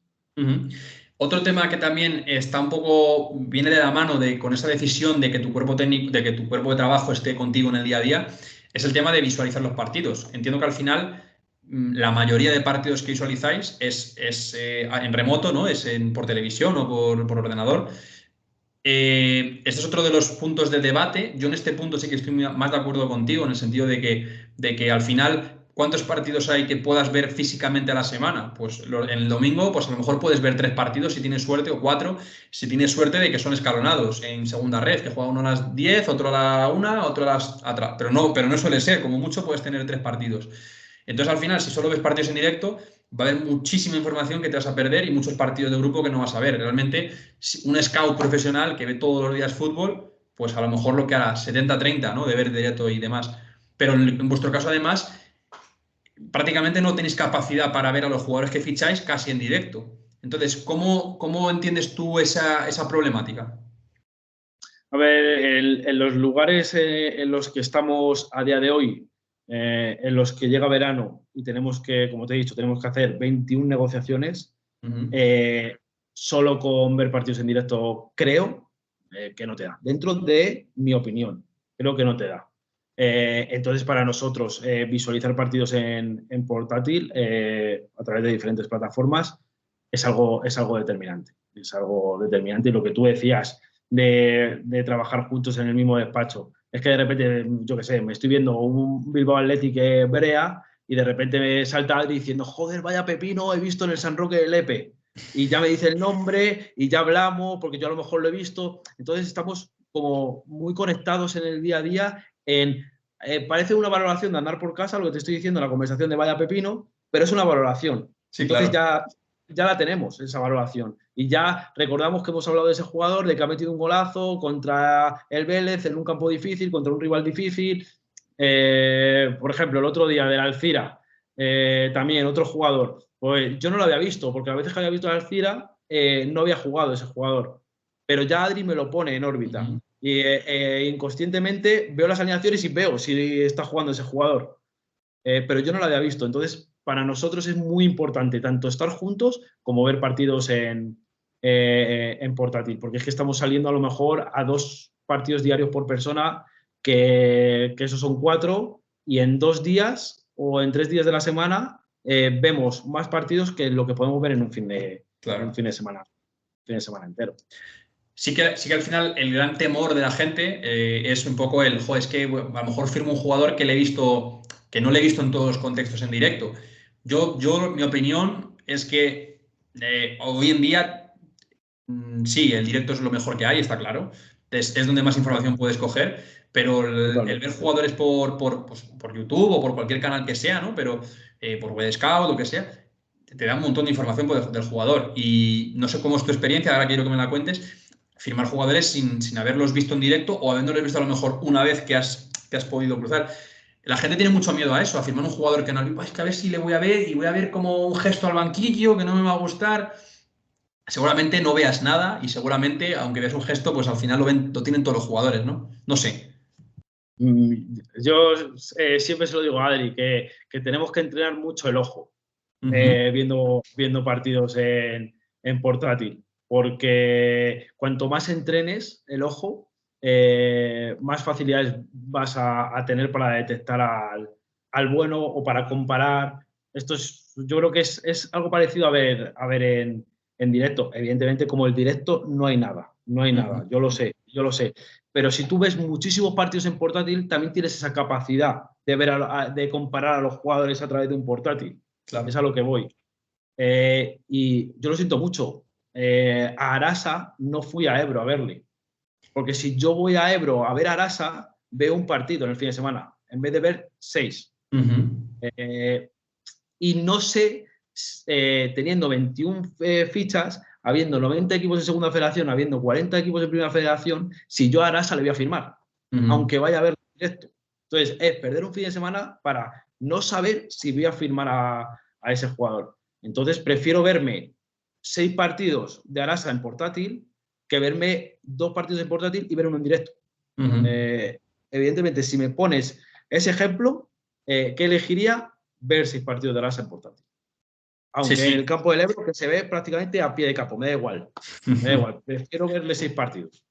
Otro tema que también está un poco, viene de la mano con esa decisión de que tu cuerpo técnico, de que tu cuerpo de trabajo esté contigo en el día a día, es el tema de visualizar los partidos. Entiendo que al final la mayoría de partidos que visualizáis es en remoto, ¿no? Es por televisión o por ordenador. Este es otro de los puntos de debate. Yo en este punto sí que estoy más de acuerdo contigo, en el sentido de que al final, ¿cuántos partidos hay que puedas ver físicamente a la semana? Pues en el domingo, pues a lo mejor puedes ver 3 partidos si tienes suerte, o 4, si tienes suerte de que son escalonados en segunda red, que juega uno a las 10, otro a la 1, otro a las... Pero no suele ser, como mucho puedes tener 3 partidos. Entonces, al final, si solo ves partidos en directo, va a haber muchísima información que te vas a perder y muchos partidos de grupo que no vas a ver. Realmente, un scout profesional que ve todos los días fútbol, pues a lo mejor lo que hará 70-30, ¿no? De ver directo y demás. Pero en vuestro caso, además, prácticamente no tenéis capacidad para ver a los jugadores que ficháis casi en directo. Entonces, ¿cómo entiendes tú esa problemática? A ver, en los lugares en los que estamos a día de hoy, en los que llega verano y tenemos que, como te he dicho, tenemos que hacer 21 negociaciones, solo con ver partidos en directo, creo que no te da. Dentro de mi opinión, creo que no te da. Entonces, para nosotros, visualizar partidos en portátil a través de diferentes plataformas es algo determinante. Es algo determinante. Y lo que tú decías de trabajar juntos en el mismo despacho. Es que de repente, yo qué sé, me estoy viendo un Bilbao Athletic Brea y de repente me salta Adri diciendo, joder, vaya pepino, he visto en el San Roque del Lepe. Y ya me dice el nombre y ya hablamos porque yo a lo mejor lo he visto. Entonces estamos como muy conectados en el día a día parece una valoración de andar por casa, lo que te estoy diciendo, la conversación de vaya pepino, pero es una valoración. Sí, Entonces claro. ya la tenemos, esa valoración. Y ya recordamos que hemos hablado de ese jugador, de que ha metido un golazo contra el Vélez en un campo difícil, contra un rival difícil. Por ejemplo, el otro día del Alcira, también otro jugador. Pues yo no lo había visto, porque a veces que había visto al Alcira no había jugado ese jugador. Pero ya Adri me lo pone en órbita. Y inconscientemente veo las alineaciones y veo si está jugando ese jugador. Pero yo no lo había visto. Entonces, para nosotros es muy importante tanto estar juntos como ver partidos en portátil, porque es que estamos saliendo a lo mejor a 2 partidos diarios por persona, que esos son 4, y en 2 días o en 3 días de la semana vemos más partidos que lo que podemos ver en un fin de semana, entero. Sí que al final el gran temor de la gente es un poco joder, es que a lo mejor firmo un jugador que no le he visto en todos los contextos en directo. Mi opinión es que hoy en día, sí, el directo es lo mejor que hay, está claro. Es donde más información puedes coger, pero el ver jugadores pues, por YouTube o por cualquier canal que sea, ¿no? Pero por Web Scout o que sea, te da un montón de información del jugador. Y no sé cómo es tu experiencia, ahora quiero que me la cuentes, firmar jugadores sin haberlos visto en directo o habiéndolos visto a lo mejor una vez que has podido cruzar. La gente tiene mucho miedo a eso, a firmar un jugador que no le es que a ver si le voy a ver y voy a ver como un gesto al banquillo que no me va a gustar. Seguramente no veas nada y seguramente, aunque veas un gesto, pues al final lo tienen todos los jugadores, ¿no? No sé. Yo siempre se lo digo a Adri, que tenemos que entrenar mucho el ojo viendo partidos en portátil, porque cuanto más entrenes el ojo, más facilidades vas a tener para detectar al bueno o para comparar. Esto es yo creo que es algo parecido a ver en directo. Evidentemente, como el directo no hay nada, yo lo sé. Pero si tú ves muchísimos partidos en portátil, también tienes esa capacidad de de comparar a los jugadores a través de un portátil. Claro. Es a lo que voy. Y yo lo siento mucho. A Arasa no fui a Ebro a verle. Porque si yo voy a Ebro a ver a Arasa, veo un partido en el fin de semana, en vez de ver 6. Y no sé, teniendo 21 fichas, habiendo 90 equipos en segunda federación, habiendo 40 equipos en primera federación, si yo a Arasa le voy a firmar, aunque vaya a verlo en directo. Entonces, es perder un fin de semana para no saber si voy a firmar a ese jugador. Entonces, prefiero verme 6 partidos de Arasa en portátil que verme 2 partidos en portátil y ver uno en directo. Evidentemente, si me pones ese ejemplo, ¿qué elegiría? Ver 6 partidos de Arasa en portátil. Aunque Sí. en el campo del Ebro, que se ve prácticamente a pie de campo, me da igual. Prefiero verle 6 partidos.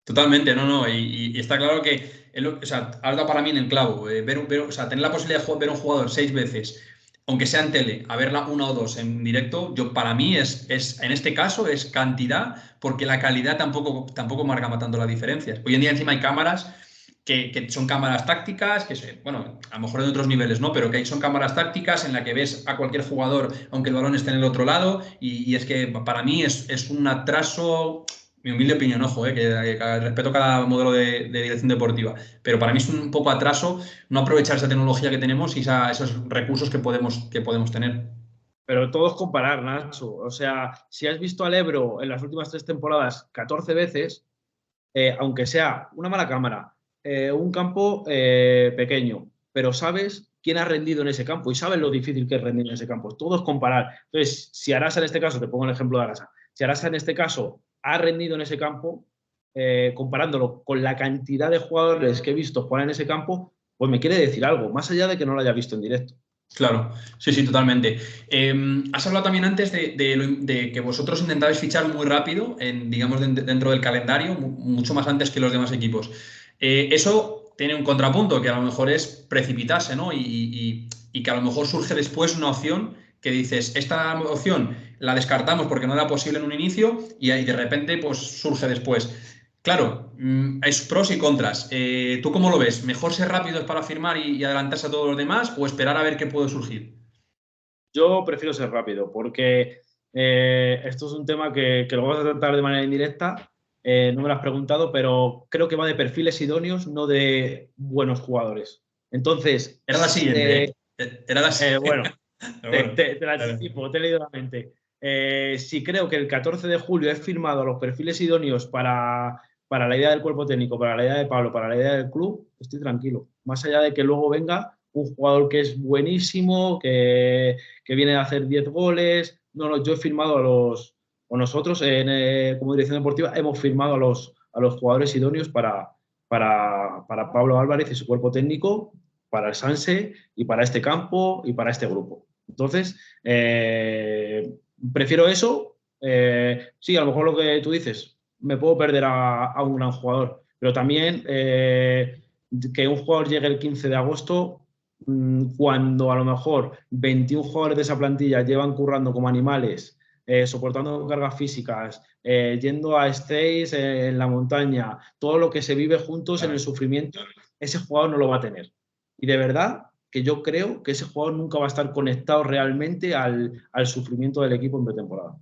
Totalmente, no. Y está claro que, o sea, has dado para mí en el clavo. O sea, tener la posibilidad de ver un jugador 6 veces, aunque sea en tele, a verla 1 o 2 en directo, para mí en este caso es cantidad, porque la calidad tampoco marca tanto las diferencias. Hoy en día encima hay cámaras que son cámaras tácticas, bueno, a lo mejor en otros niveles, ¿no? Pero que son cámaras tácticas en la que ves a cualquier jugador, aunque el balón esté en el otro lado, y es que para mí es un atraso. Mi humilde opinión, ojo, que respeto cada modelo de dirección deportiva, pero para mí es un poco atraso no aprovechar esa tecnología que tenemos y esos recursos que podemos tener. Pero todo es comparar, Nacho. O sea, si has visto al Ebro en las últimas 3 temporadas 14 veces, aunque sea una mala cámara, un campo pequeño, pero sabes quién ha rendido en ese campo y sabes lo difícil que es rendir en ese campo. Todo es comparar. Entonces, si Arasa en este caso, te pongo el ejemplo de Arasa, si Arasa en este caso ha rendido en ese campo, comparándolo con la cantidad de jugadores que he visto jugar en ese campo, pues me quiere decir algo, más allá de que no lo haya visto en directo. Claro, sí, totalmente. Has hablado también antes de que vosotros intentabais fichar muy rápido, digamos, dentro del calendario, mucho más antes que los demás equipos. Eso tiene un contrapunto, que a lo mejor es precipitarse, ¿no? Y que a lo mejor surge después una opción que dices, esta opción la descartamos porque no era posible en un inicio y de repente pues surge después. Claro, hay pros y contras. ¿Tú cómo lo ves? ¿Mejor ser rápidos para firmar y adelantarse a todos los demás o esperar a ver qué puede surgir? Yo prefiero ser rápido porque esto es un tema que lo vamos a tratar de manera indirecta. No me lo has preguntado, pero creo que va de perfiles idóneos, no de buenos jugadores. Entonces, Era la siguiente, ¿eh? Era la siguiente. bueno, Bueno, te la claro. anticipo, te he leído la mente. Si creo que el 14 de julio he firmado los perfiles idóneos para la idea del cuerpo técnico, para la idea de Pablo, para la idea del club, estoy tranquilo. Más allá de que luego venga un jugador que es buenísimo, que viene a hacer 10 goles. No, yo he firmado o nosotros como dirección deportiva hemos firmado a los jugadores idóneos para Pablo Álvarez y su cuerpo técnico, para el Sanse y para este campo y para este grupo. Entonces, prefiero eso. Sí, a lo mejor lo que tú dices, me puedo perder a un gran jugador, pero también que un jugador llegue el 15 de agosto cuando a lo mejor 21 jugadores de esa plantilla llevan currando como animales, soportando cargas físicas, yendo a stays en la montaña, todo lo que se vive juntos en el sufrimiento, ese jugador no lo va a tener. Y de verdad que yo creo que ese jugador nunca va a estar conectado realmente al sufrimiento del equipo en pretemporada.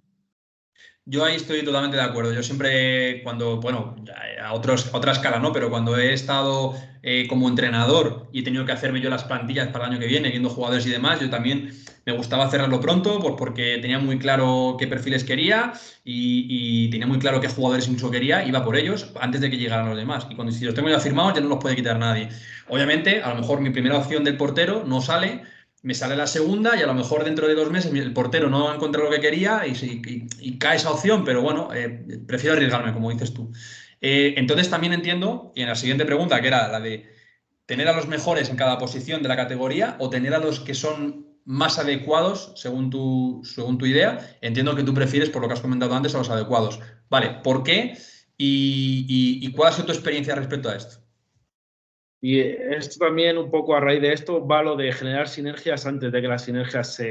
Yo ahí estoy totalmente de acuerdo. Yo siempre, bueno, a otra escala, ¿no? Pero cuando he estado como entrenador y he tenido que hacerme yo las plantillas para el año que viene, viendo jugadores y demás, yo también me gustaba hacerlo pronto, pues porque tenía muy claro qué perfiles quería y tenía muy claro qué jugadores incluso quería, iba por ellos antes de que llegaran los demás. Y si los tengo ya firmados, ya no los puede quitar nadie. Obviamente, a lo mejor mi primera opción del portero no sale. Me sale la segunda y a lo mejor dentro de 2 meses el portero no encuentra lo que quería y cae esa opción, pero bueno, prefiero arriesgarme, como dices tú. Entonces también entiendo, y en la siguiente pregunta, que era la de tener a los mejores en cada posición de la categoría o tener a los que son más adecuados según tu idea, entiendo que tú prefieres, por lo que has comentado antes, a los adecuados. Vale, ¿por qué? ¿Y cuál ha sido tu experiencia respecto a esto? Y esto también, un poco a raíz de esto, va lo de generar sinergias antes de que las sinergias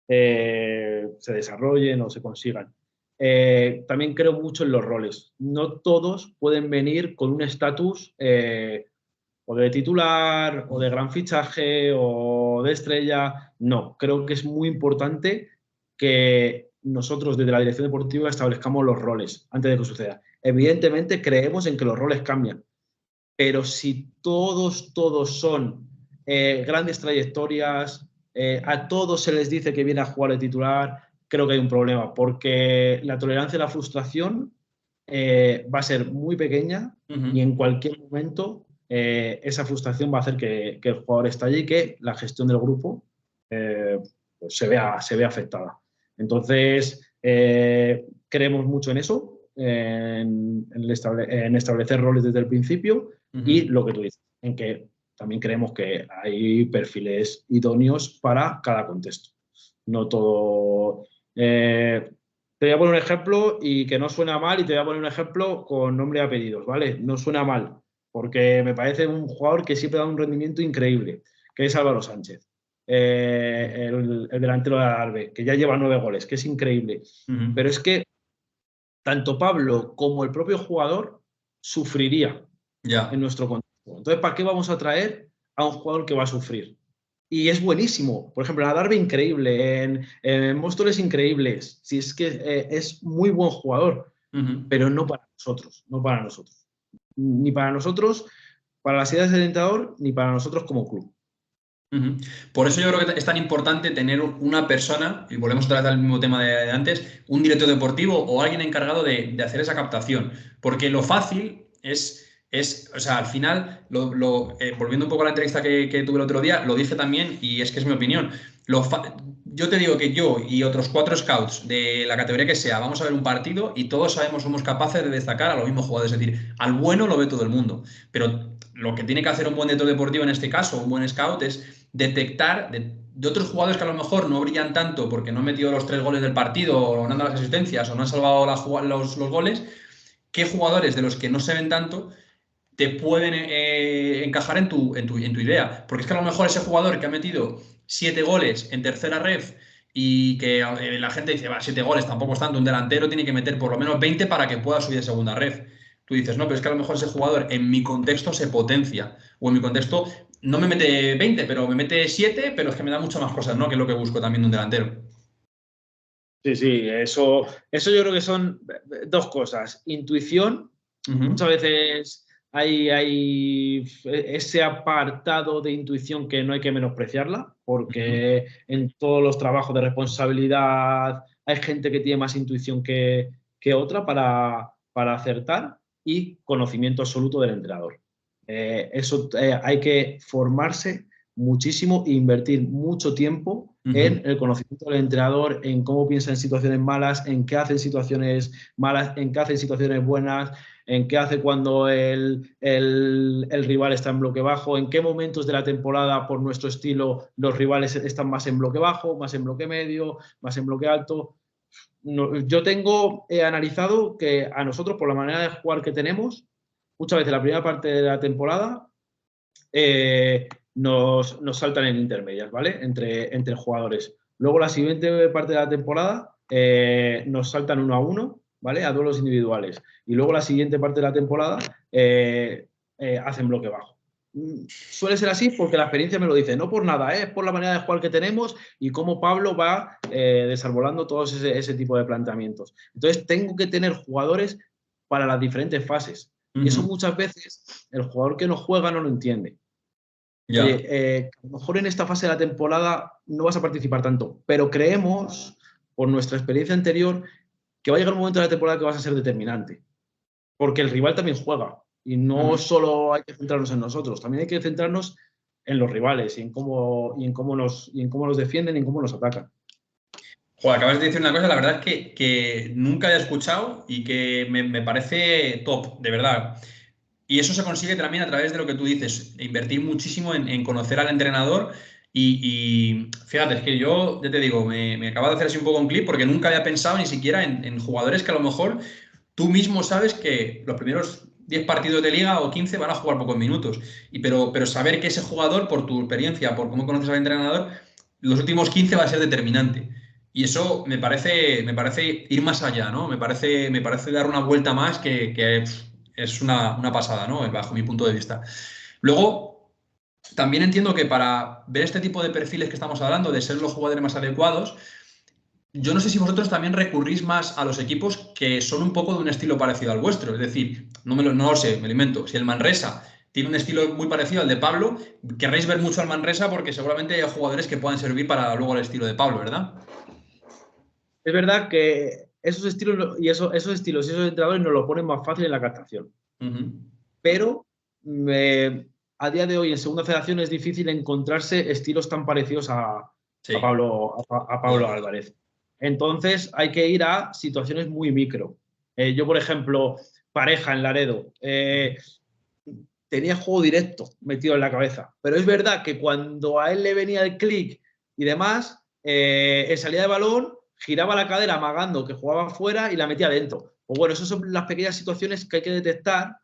se desarrollen o se consigan. También creo mucho en los roles. No todos pueden venir con un estatus o de titular, o de gran fichaje, o de estrella. No, creo que es muy importante que nosotros desde la dirección deportiva establezcamos los roles antes de que suceda. Evidentemente creemos en que los roles cambian, pero si todos son grandes trayectorias, a todos se les dice que viene a jugar de titular, creo que hay un problema, porque la tolerancia a la frustración va a ser muy pequeña y en cualquier momento esa frustración va a hacer que el jugador estalle y que la gestión del grupo pues se vea afectada. Entonces, creemos mucho en eso, en establecer roles desde el principio y lo que tú dices, en que también creemos que hay perfiles idóneos para cada contexto. No todo... te voy a poner un ejemplo y que no suena mal y te voy a poner un ejemplo con nombre y apellidos, ¿vale? No suena mal, porque me parece un jugador que siempre da un rendimiento increíble, que es Álvaro Sánchez, el delantero de Adarve, que ya lleva 9 goles, que es increíble. Pero es que tanto Pablo como el propio jugador sufriría en nuestro contexto. Entonces, ¿para qué vamos a traer a un jugador que va a sufrir? Y es buenísimo. Por ejemplo, en Adarve increíble, en Móstoles increíbles. Si es que es muy buen jugador, pero no para nosotros, no para nosotros. Ni para nosotros, para las ideas del entrenador, ni para nosotros como club. Por eso yo creo que es tan importante tener una persona, y volvemos otra vez al mismo tema de antes, un director deportivo o alguien encargado de hacer esa captación. Porque lo fácil o sea, al final, volviendo un poco a la entrevista que tuve el otro día, lo dije también y es que es mi opinión. Yo te digo que yo y otros 4 scouts de la categoría que sea, vamos a ver un partido y todos somos capaces de destacar a los mismos jugadores. Es decir, al bueno lo ve todo el mundo. Pero lo que tiene que hacer un buen director deportivo en este caso, un buen scout, es detectar de otros jugadores que a lo mejor no brillan tanto porque no han metido los 3 goles del partido o no han dado las asistencias o no han salvado los goles, qué jugadores de los que no se ven tanto te pueden encajar en tu idea. Porque es que a lo mejor ese jugador que ha metido 7 goles en tercera ref y que la gente dice, va, 7 goles tampoco es tanto, un delantero tiene que meter por lo menos 20 para que pueda subir a segunda ref. Tú dices, no, pero es que a lo mejor ese jugador en mi contexto se potencia. O en mi contexto no me mete 20, pero me mete 7, pero es que me da muchas más cosas, ¿no? Que es lo que busco también de un delantero. Sí, eso yo creo que son 2 cosas. Intuición, muchas veces hay ese apartado de intuición que no hay que menospreciarla, porque en todos los trabajos de responsabilidad hay gente que tiene más intuición que otra para acertar, y conocimiento absoluto del entrenador. Eso hay que formarse muchísimo e invertir mucho tiempo en el conocimiento del entrenador, en cómo piensa en situaciones malas, en qué hace en situaciones malas, en qué hace en situaciones buenas, en qué hace cuando el rival está en bloque bajo, en qué momentos de la temporada, por nuestro estilo, los rivales están más en bloque bajo, más en bloque medio, más en bloque alto. Yo tengo analizado que a nosotros, por la manera de jugar que tenemos, muchas veces la primera parte de la temporada nos saltan en intermedias, ¿vale? Entre jugadores. Luego la siguiente parte de la temporada nos saltan 1 a 1, ¿vale? A duelos individuales. Y luego la siguiente parte de la temporada hacen bloque bajo. Suele ser así porque la experiencia me lo dice, no por nada, es por la manera de jugar que tenemos y cómo Pablo va desarbolando todos ese tipo de planteamientos. Entonces tengo que tener jugadores para las diferentes fases. Y eso muchas veces el jugador que no juega no lo entiende. Oye, a lo mejor en esta fase de la temporada no vas a participar tanto, pero creemos, por nuestra experiencia anterior, que va a llegar un momento de la temporada que vas a ser determinante. Porque el rival también juega. Y no solo hay que centrarnos en nosotros, también hay que centrarnos en los rivales y en cómo nos defienden y en cómo nos atacan. Joder, acabas de decir una cosa, la verdad es que nunca he escuchado y que me parece top, de verdad. Y eso se consigue también a través de lo que tú dices, invertir muchísimo en conocer al entrenador. Y fíjate, es que yo, ya te digo, me acaba de hacer así un poco un clip porque nunca había pensado ni siquiera en jugadores que a lo mejor tú mismo sabes que los primeros 10 partidos de liga o 15 van a jugar pocos minutos. Pero saber que ese jugador, por tu experiencia, por cómo conoces al entrenador, los últimos 15 va a ser determinante. Y eso me parece ir más allá, ¿no? Me parece dar una vuelta más que es una pasada, ¿no? Bajo mi punto de vista. Luego, también entiendo que para ver este tipo de perfiles que estamos hablando, de ser los jugadores más adecuados, yo no sé si vosotros también recurrís más a los equipos que son un poco de un estilo parecido al vuestro. Es decir, no lo sé, me lo invento. Si el Manresa tiene un estilo muy parecido al de Pablo, querréis ver mucho al Manresa porque seguramente hay jugadores que puedan servir para luego el estilo de Pablo, ¿verdad? Es verdad que esos estilos esos estilos y esos entrenadores nos lo ponen más fácil en la captación. Ujú. Pero a día de hoy en Segunda Federación es difícil encontrarse estilos tan parecidos a Sí, Pablo Álvarez. Entonces hay que ir a situaciones muy micro. Yo, por ejemplo, Pareja en Laredo, tenía juego directo metido en la cabeza. Pero es verdad que cuando a él le venía el clic y demás, en salida de balón giraba la cadera amagando que jugaba fuera y la metía dentro. Pues bueno, esas son las pequeñas situaciones que hay que detectar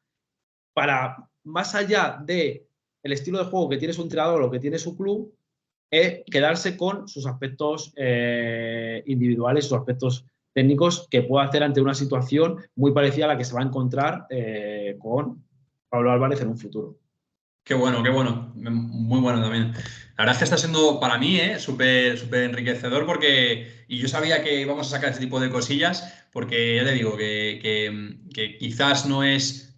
para, más allá de el estilo de juego que tiene su entrenador o que tiene su club, quedarse con sus aspectos individuales, sus aspectos técnicos que pueda hacer ante una situación muy parecida a la que se va a encontrar con Pablo Álvarez en un futuro. qué bueno, qué bueno. Muy bueno también. La verdad es que está siendo para mí súper súper enriquecedor porque, y yo sabía que íbamos a sacar este tipo de cosillas porque ya te digo que quizás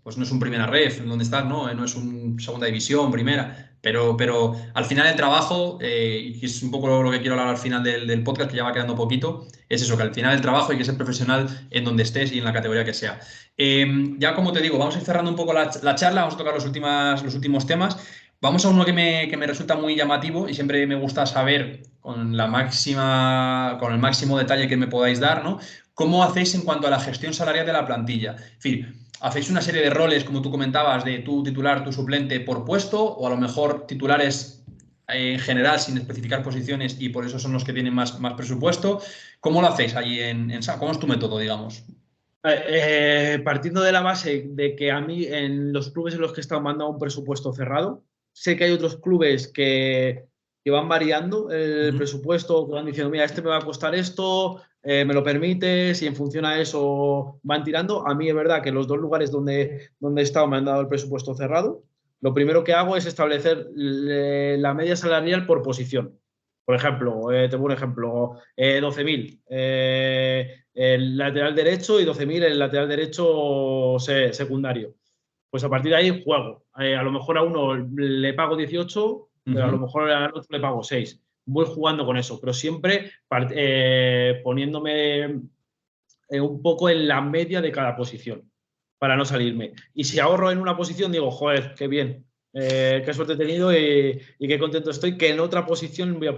pues no es un primera ref donde estás, ¿no? No es un segunda división, primera, pero al final el trabajo, y es un poco lo que quiero hablar al final del podcast, que ya va quedando poquito, es eso, que al final el trabajo hay que ser profesional en donde estés y en la categoría que sea. Ya como te digo, vamos a ir cerrando un poco la charla, vamos a tocar los últimos temas. Vamos a uno que me resulta muy llamativo y siempre me gusta saber con el máximo detalle que me podáis dar, ¿no? ¿Cómo hacéis en cuanto a la gestión salarial de la plantilla? En fin, ¿hacéis una serie de roles, como tú comentabas, de tú titular, tu suplente por puesto? O a lo mejor titulares en general sin especificar posiciones y por eso son los que tienen más presupuesto. ¿Cómo lo hacéis allí ¿Cómo es tu método, digamos? Partiendo de la base de que a mí en los clubes en los que he estado me han dado un presupuesto cerrado, sé que hay otros clubes que van variando el Ujú. presupuesto, que van diciendo, mira, este me va a costar esto, me lo permites, y en función a eso van tirando. A mí es verdad que los dos lugares donde he estado me han dado el presupuesto cerrado. Lo primero que hago es establecer la media salarial por posición. Por ejemplo, te pongo un ejemplo, 12.000 el lateral derecho y 12.000 el lateral derecho secundario. Pues a partir de ahí juego. A lo mejor a uno le pago 18, pero a lo Ujú. mejor al otro le pago 6. Voy jugando con eso, pero siempre poniéndome un poco en la media de cada posición para no salirme. Y si ahorro en una posición, digo, joder, qué bien, qué suerte he tenido y qué contento estoy, que en otra posición voy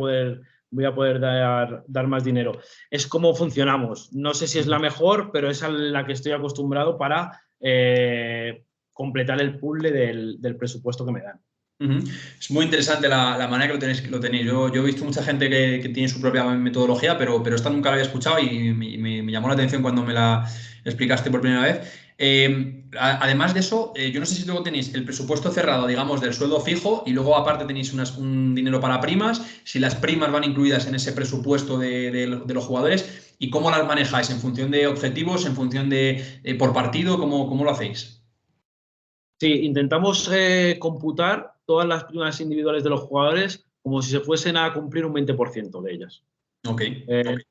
a poder dar más dinero. Es como funcionamos. No sé si es la mejor, pero es a la que estoy acostumbrado para completar el puzzle del presupuesto que me dan. Ujú. Es muy interesante la manera que lo tenéis. Yo he visto mucha gente que tiene su propia metodología, pero esta nunca la había escuchado y me llamó la atención cuando me la explicaste por primera vez. Además de eso, yo no sé si luego tenéis el presupuesto cerrado, digamos, del sueldo fijo y luego aparte tenéis un dinero para primas, si las primas van incluidas en ese presupuesto de los jugadores y cómo las manejáis en función de objetivos, en función de por partido, ¿cómo lo hacéis? Sí, intentamos computar todas las primas individuales de los jugadores como si se fuesen a cumplir un 20% de ellas. Ok.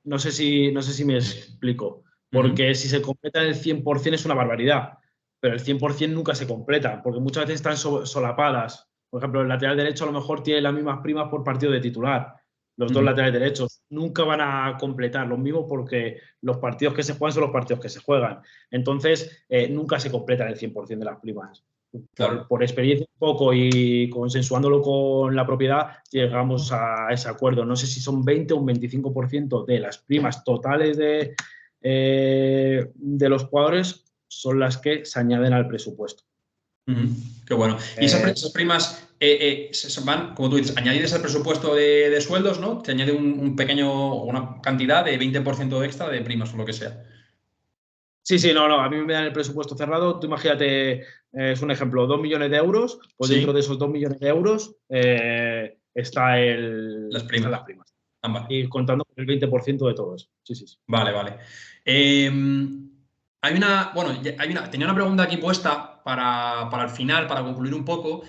No sé si me explico, Ujú. porque si se completa el 100% es una barbaridad, pero el 100% nunca se completa, porque muchas veces están solapadas. Por ejemplo, el lateral derecho a lo mejor tiene las mismas primas por partido de titular. Los dos Ujú. laterales derechos nunca van a completar lo mismo porque los partidos que se juegan son los partidos que se juegan. Entonces, nunca se completan el 100% de las primas. Por, Claro. por experiencia un poco y consensuándolo con la propiedad, llegamos a ese acuerdo. No sé si son 20 o un 25% de las primas totales de los jugadores son las que se añaden al presupuesto. Ujú. Qué bueno. Y esas primas se van, como tú dices, añadidas al presupuesto de sueldos, ¿no? Te añade una cantidad de 20% extra de primas o lo que sea. Sí, sí, no, no, a mí me dan el presupuesto cerrado. Tú imagínate, es un ejemplo, 2 millones de euros, pues dentro Sí, de esos 2 millones de euros las están primas. las primas. Ambas. y contando con el 20% de todo eso. Sí, sí, sí. Vale, vale. Tenía una pregunta aquí puesta para el final, para concluir un poco,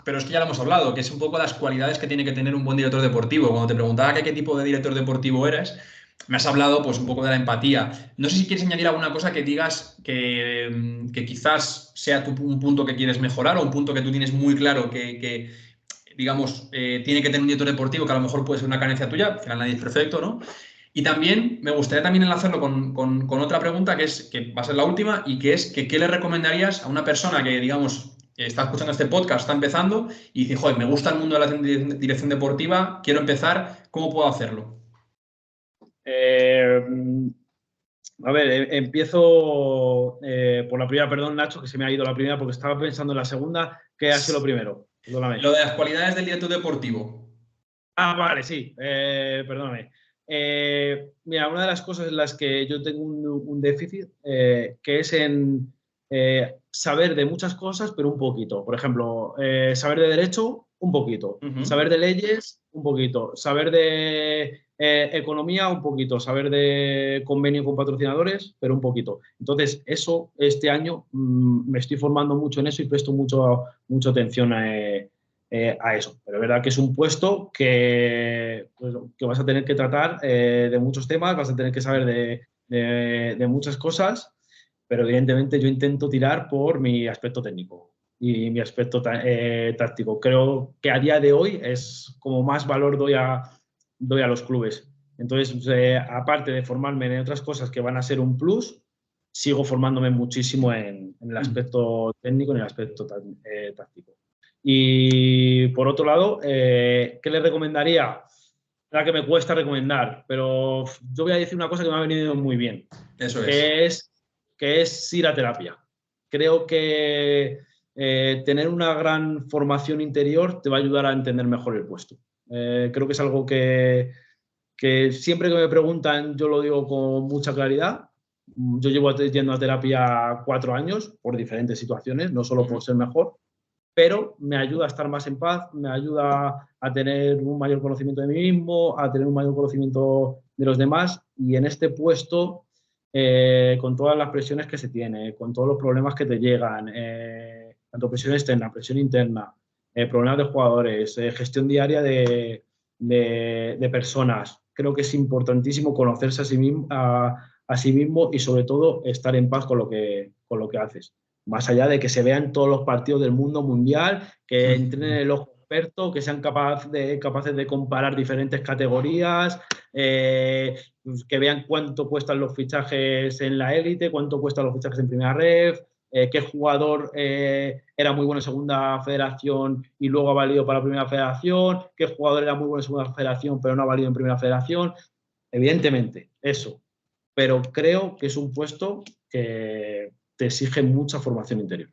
pero es que ya lo hemos hablado, que es un poco las cualidades que tiene que tener un buen director deportivo. Cuando te preguntaba qué tipo de director deportivo eres, me has hablado pues un poco de la empatía. No sé si quieres añadir alguna cosa que digas que quizás sea un punto que quieres mejorar o un punto que tú tienes muy claro digamos, tiene que tener un director deportivo, que a lo mejor puede ser una carencia tuya, al final nadie es perfecto, ¿no? Y también me gustaría también enlazarlo con otra pregunta que va a ser la última y que es que ¿qué le recomendarías a una persona que, digamos, está escuchando este podcast, está empezando y dice, joder, me gusta el mundo de la dirección deportiva, quiero empezar, ¿cómo puedo hacerlo? Eh, a ver, empiezo por la primera, perdón, Nacho, que se me ha ido la primera porque estaba pensando en la segunda, que ha sido lo primero. Perdóname. Lo de las cualidades del director deportivo. Ah, vale, sí, perdóname. Mira, una de las cosas en las que yo tengo un déficit, que es en saber de muchas cosas, pero un poquito. Por ejemplo, saber de derecho, un poquito. Saber de leyes, un poquito. Saber de economía, un poquito. Saber de convenio con patrocinadores, pero un poquito. Entonces, eso, este año me estoy formando mucho en eso y presto mucha atención a eso. Pero es verdad que es un puesto pues, que vas a tener que tratar de muchos temas, vas a tener que saber de muchas cosas, pero evidentemente yo intento tirar por mi aspecto técnico y mi aspecto táctico. Creo que a día de hoy es como más valor doy a los clubes. Entonces, aparte de formarme en otras cosas que van a ser un plus, sigo formándome muchísimo en el aspecto técnico y en el aspecto táctico. Y por otro lado, ¿qué le recomendaría? La que me cuesta recomendar, pero yo voy a decir una cosa que me ha venido muy bien, Eso es. que es ir a terapia. Creo que tener una gran formación interior te va a ayudar a entender mejor el puesto. Creo que es algo que siempre que me preguntan yo lo digo con mucha claridad. Yo llevo yendo a terapia 4 años por diferentes situaciones, no solo por ser mejor, pero me ayuda a estar más en paz, me ayuda a tener un mayor conocimiento de mí mismo, a tener un mayor conocimiento de los demás y en este puesto, con todas las presiones que se tiene, con todos los problemas que te llegan, tanto presión externa, presión interna, problemas de jugadores, gestión diaria de personas, creo que es importantísimo conocerse a sí mismo y sobre todo estar en paz con lo que haces. Más allá de que se vean todos los partidos del mundo mundial, que entrenen el ojo experto, que sean capaces de comparar diferentes categorías, que vean cuánto cuestan los fichajes en la élite, cuánto cuestan los fichajes en primera ref, qué jugador era muy bueno en segunda federación y luego ha valido para la primera federación, qué jugador era muy bueno en segunda federación pero no ha valido en primera federación. Evidentemente, eso. Pero creo que es un puesto que te exige mucha formación interior.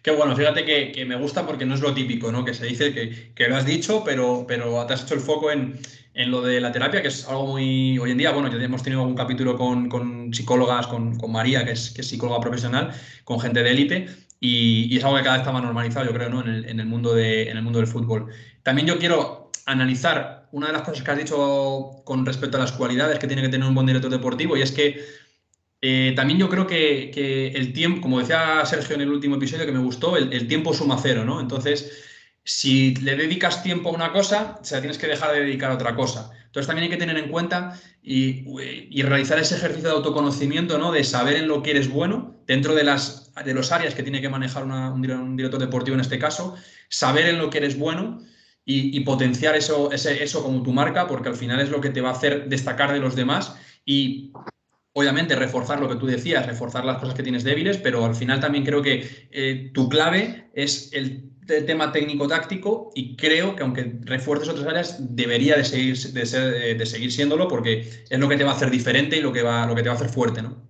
Qué bueno, fíjate que me gusta porque no es lo típico, ¿no? Que se dice que lo has dicho, pero te has hecho el foco en lo de la terapia, que es algo muy. Hoy en día, bueno, ya hemos tenido algún capítulo con psicólogas, con María, que es psicóloga profesional, con gente de élite, y es algo que cada vez está más normalizado, yo creo, ¿no? En el mundo en el mundo del fútbol. También yo quiero analizar una de las cosas que has dicho con respecto a las cualidades que tiene que tener un buen director deportivo, y es que también yo creo que el tiempo, como decía Sergio en el último episodio que me gustó, el tiempo suma cero, ¿no? Entonces, si le dedicas tiempo a una cosa, se la tienes que dejar de dedicar a otra cosa. Entonces, también hay que tener en cuenta y realizar ese ejercicio de autoconocimiento, ¿no? De saber en lo que eres bueno, dentro de los áreas que tiene que manejar un director deportivo en este caso, saber en lo que eres bueno y potenciar eso como tu marca, porque al final es lo que te va a hacer destacar de los demás y obviamente reforzar lo que tú decías, reforzar las cosas que tienes débiles, pero al final también creo que tu clave es el tema técnico-táctico y creo que aunque refuerces otras áreas, debería de seguir siéndolo porque es lo que te va a hacer diferente y lo que te va a hacer fuerte, ¿no?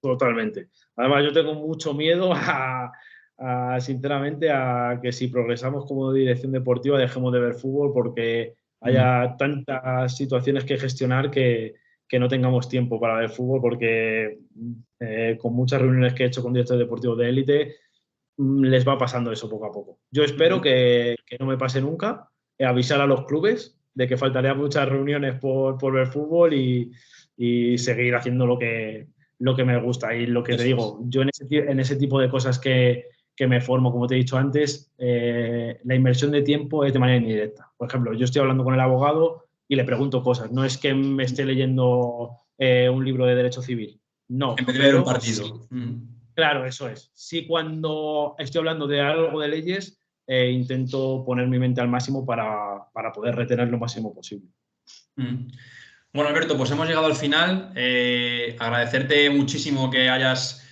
Totalmente. Además, yo tengo mucho miedo sinceramente, a que si progresamos como dirección deportiva dejemos de ver fútbol porque haya tantas situaciones que gestionar que no tengamos tiempo para ver fútbol porque con muchas reuniones que he hecho con directores deportivos de élite les va pasando eso poco a poco. Yo espero que no me pase nunca, avisar a los clubes de que faltarían muchas reuniones por ver fútbol y seguir haciendo lo que me gusta. Y lo que te digo, yo en ese tipo de cosas que me formo, como te he dicho antes, la inversión de tiempo es de manera indirecta. Por ejemplo, yo estoy hablando con el abogado y le pregunto cosas. No es que me esté leyendo un libro de derecho civil. No. En vez de ver un partido. Claro, eso es. Sí, cuando estoy hablando de algo de leyes, intento poner mi mente al máximo para poder retener lo máximo posible. Bueno, Alberto, pues hemos llegado al final. Agradecerte muchísimo que hayas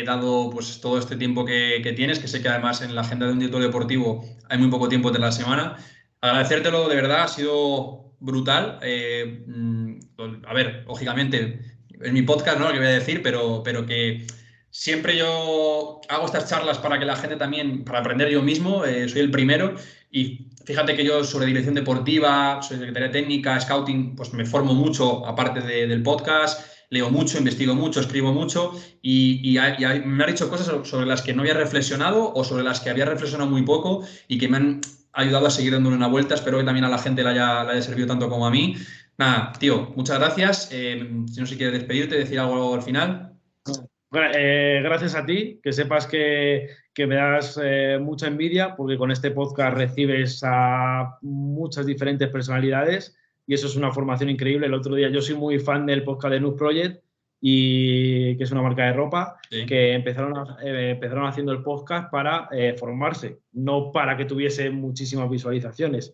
dado pues, todo este tiempo que tienes, que sé que además en la agenda de un director deportivo hay muy poco tiempo de la semana. Agradecértelo de verdad, ha sido brutal. A ver, lógicamente, es mi podcast, ¿no? Lo que voy a decir, pero que siempre yo hago estas charlas para que la gente también, para aprender yo mismo, soy el primero. Y fíjate que yo sobre dirección deportiva, soy secretaria técnica, scouting, pues me formo mucho aparte del podcast, leo mucho, investigo mucho, escribo mucho y me han dicho cosas sobre las que no había reflexionado o sobre las que había reflexionado muy poco y que me han ayudado a seguir dándole una vuelta. Espero que también a la gente le haya servido tanto como a mí. Nada, tío, muchas gracias. Si no sé si quieres despedirte, decir algo al final. Gracias a ti, que sepas que me das mucha envidia porque con este podcast recibes a muchas diferentes personalidades y eso es una formación increíble. El otro día yo soy muy fan del podcast de Noob Project y que es una marca de ropa, sí, que empezaron haciendo el podcast para formarse, no para que tuviese muchísimas visualizaciones.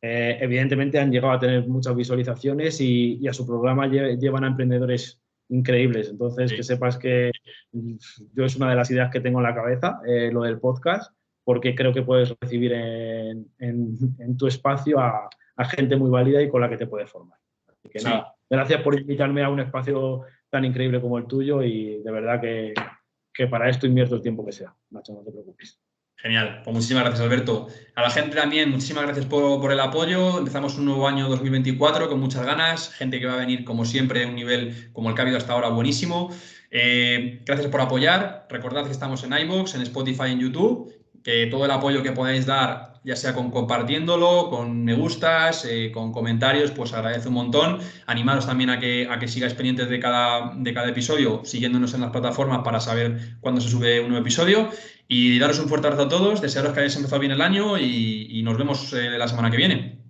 Evidentemente han llegado a tener muchas visualizaciones y a su programa llevan a emprendedores increíbles. Entonces, sí, que sepas que yo es una de las ideas que tengo en la cabeza, lo del podcast, porque creo que puedes recibir en tu espacio a gente muy válida y con la que te puedes formar. Así que sí, nada, gracias por invitarme a un espacio tan increíble como el tuyo y de verdad que para esto invierto el tiempo que sea. Nacho, no te preocupes. Genial, pues muchísimas gracias, Alberto. A la gente también, muchísimas gracias por el apoyo. Empezamos un nuevo año 2024 con muchas ganas, gente que va a venir como siempre a un nivel como el que ha habido hasta ahora buenísimo. Gracias por apoyar. Recordad que estamos en iVoox, en Spotify, en YouTube, que todo el apoyo que podáis dar, ya sea compartiéndolo, con me gustas, con comentarios, pues agradece un montón. Animaros también a que sigáis pendientes de cada episodio, siguiéndonos en las plataformas para saber cuándo se sube un nuevo episodio. Y daros un fuerte abrazo a todos, desearos que hayáis empezado bien el año y nos vemos la semana que viene.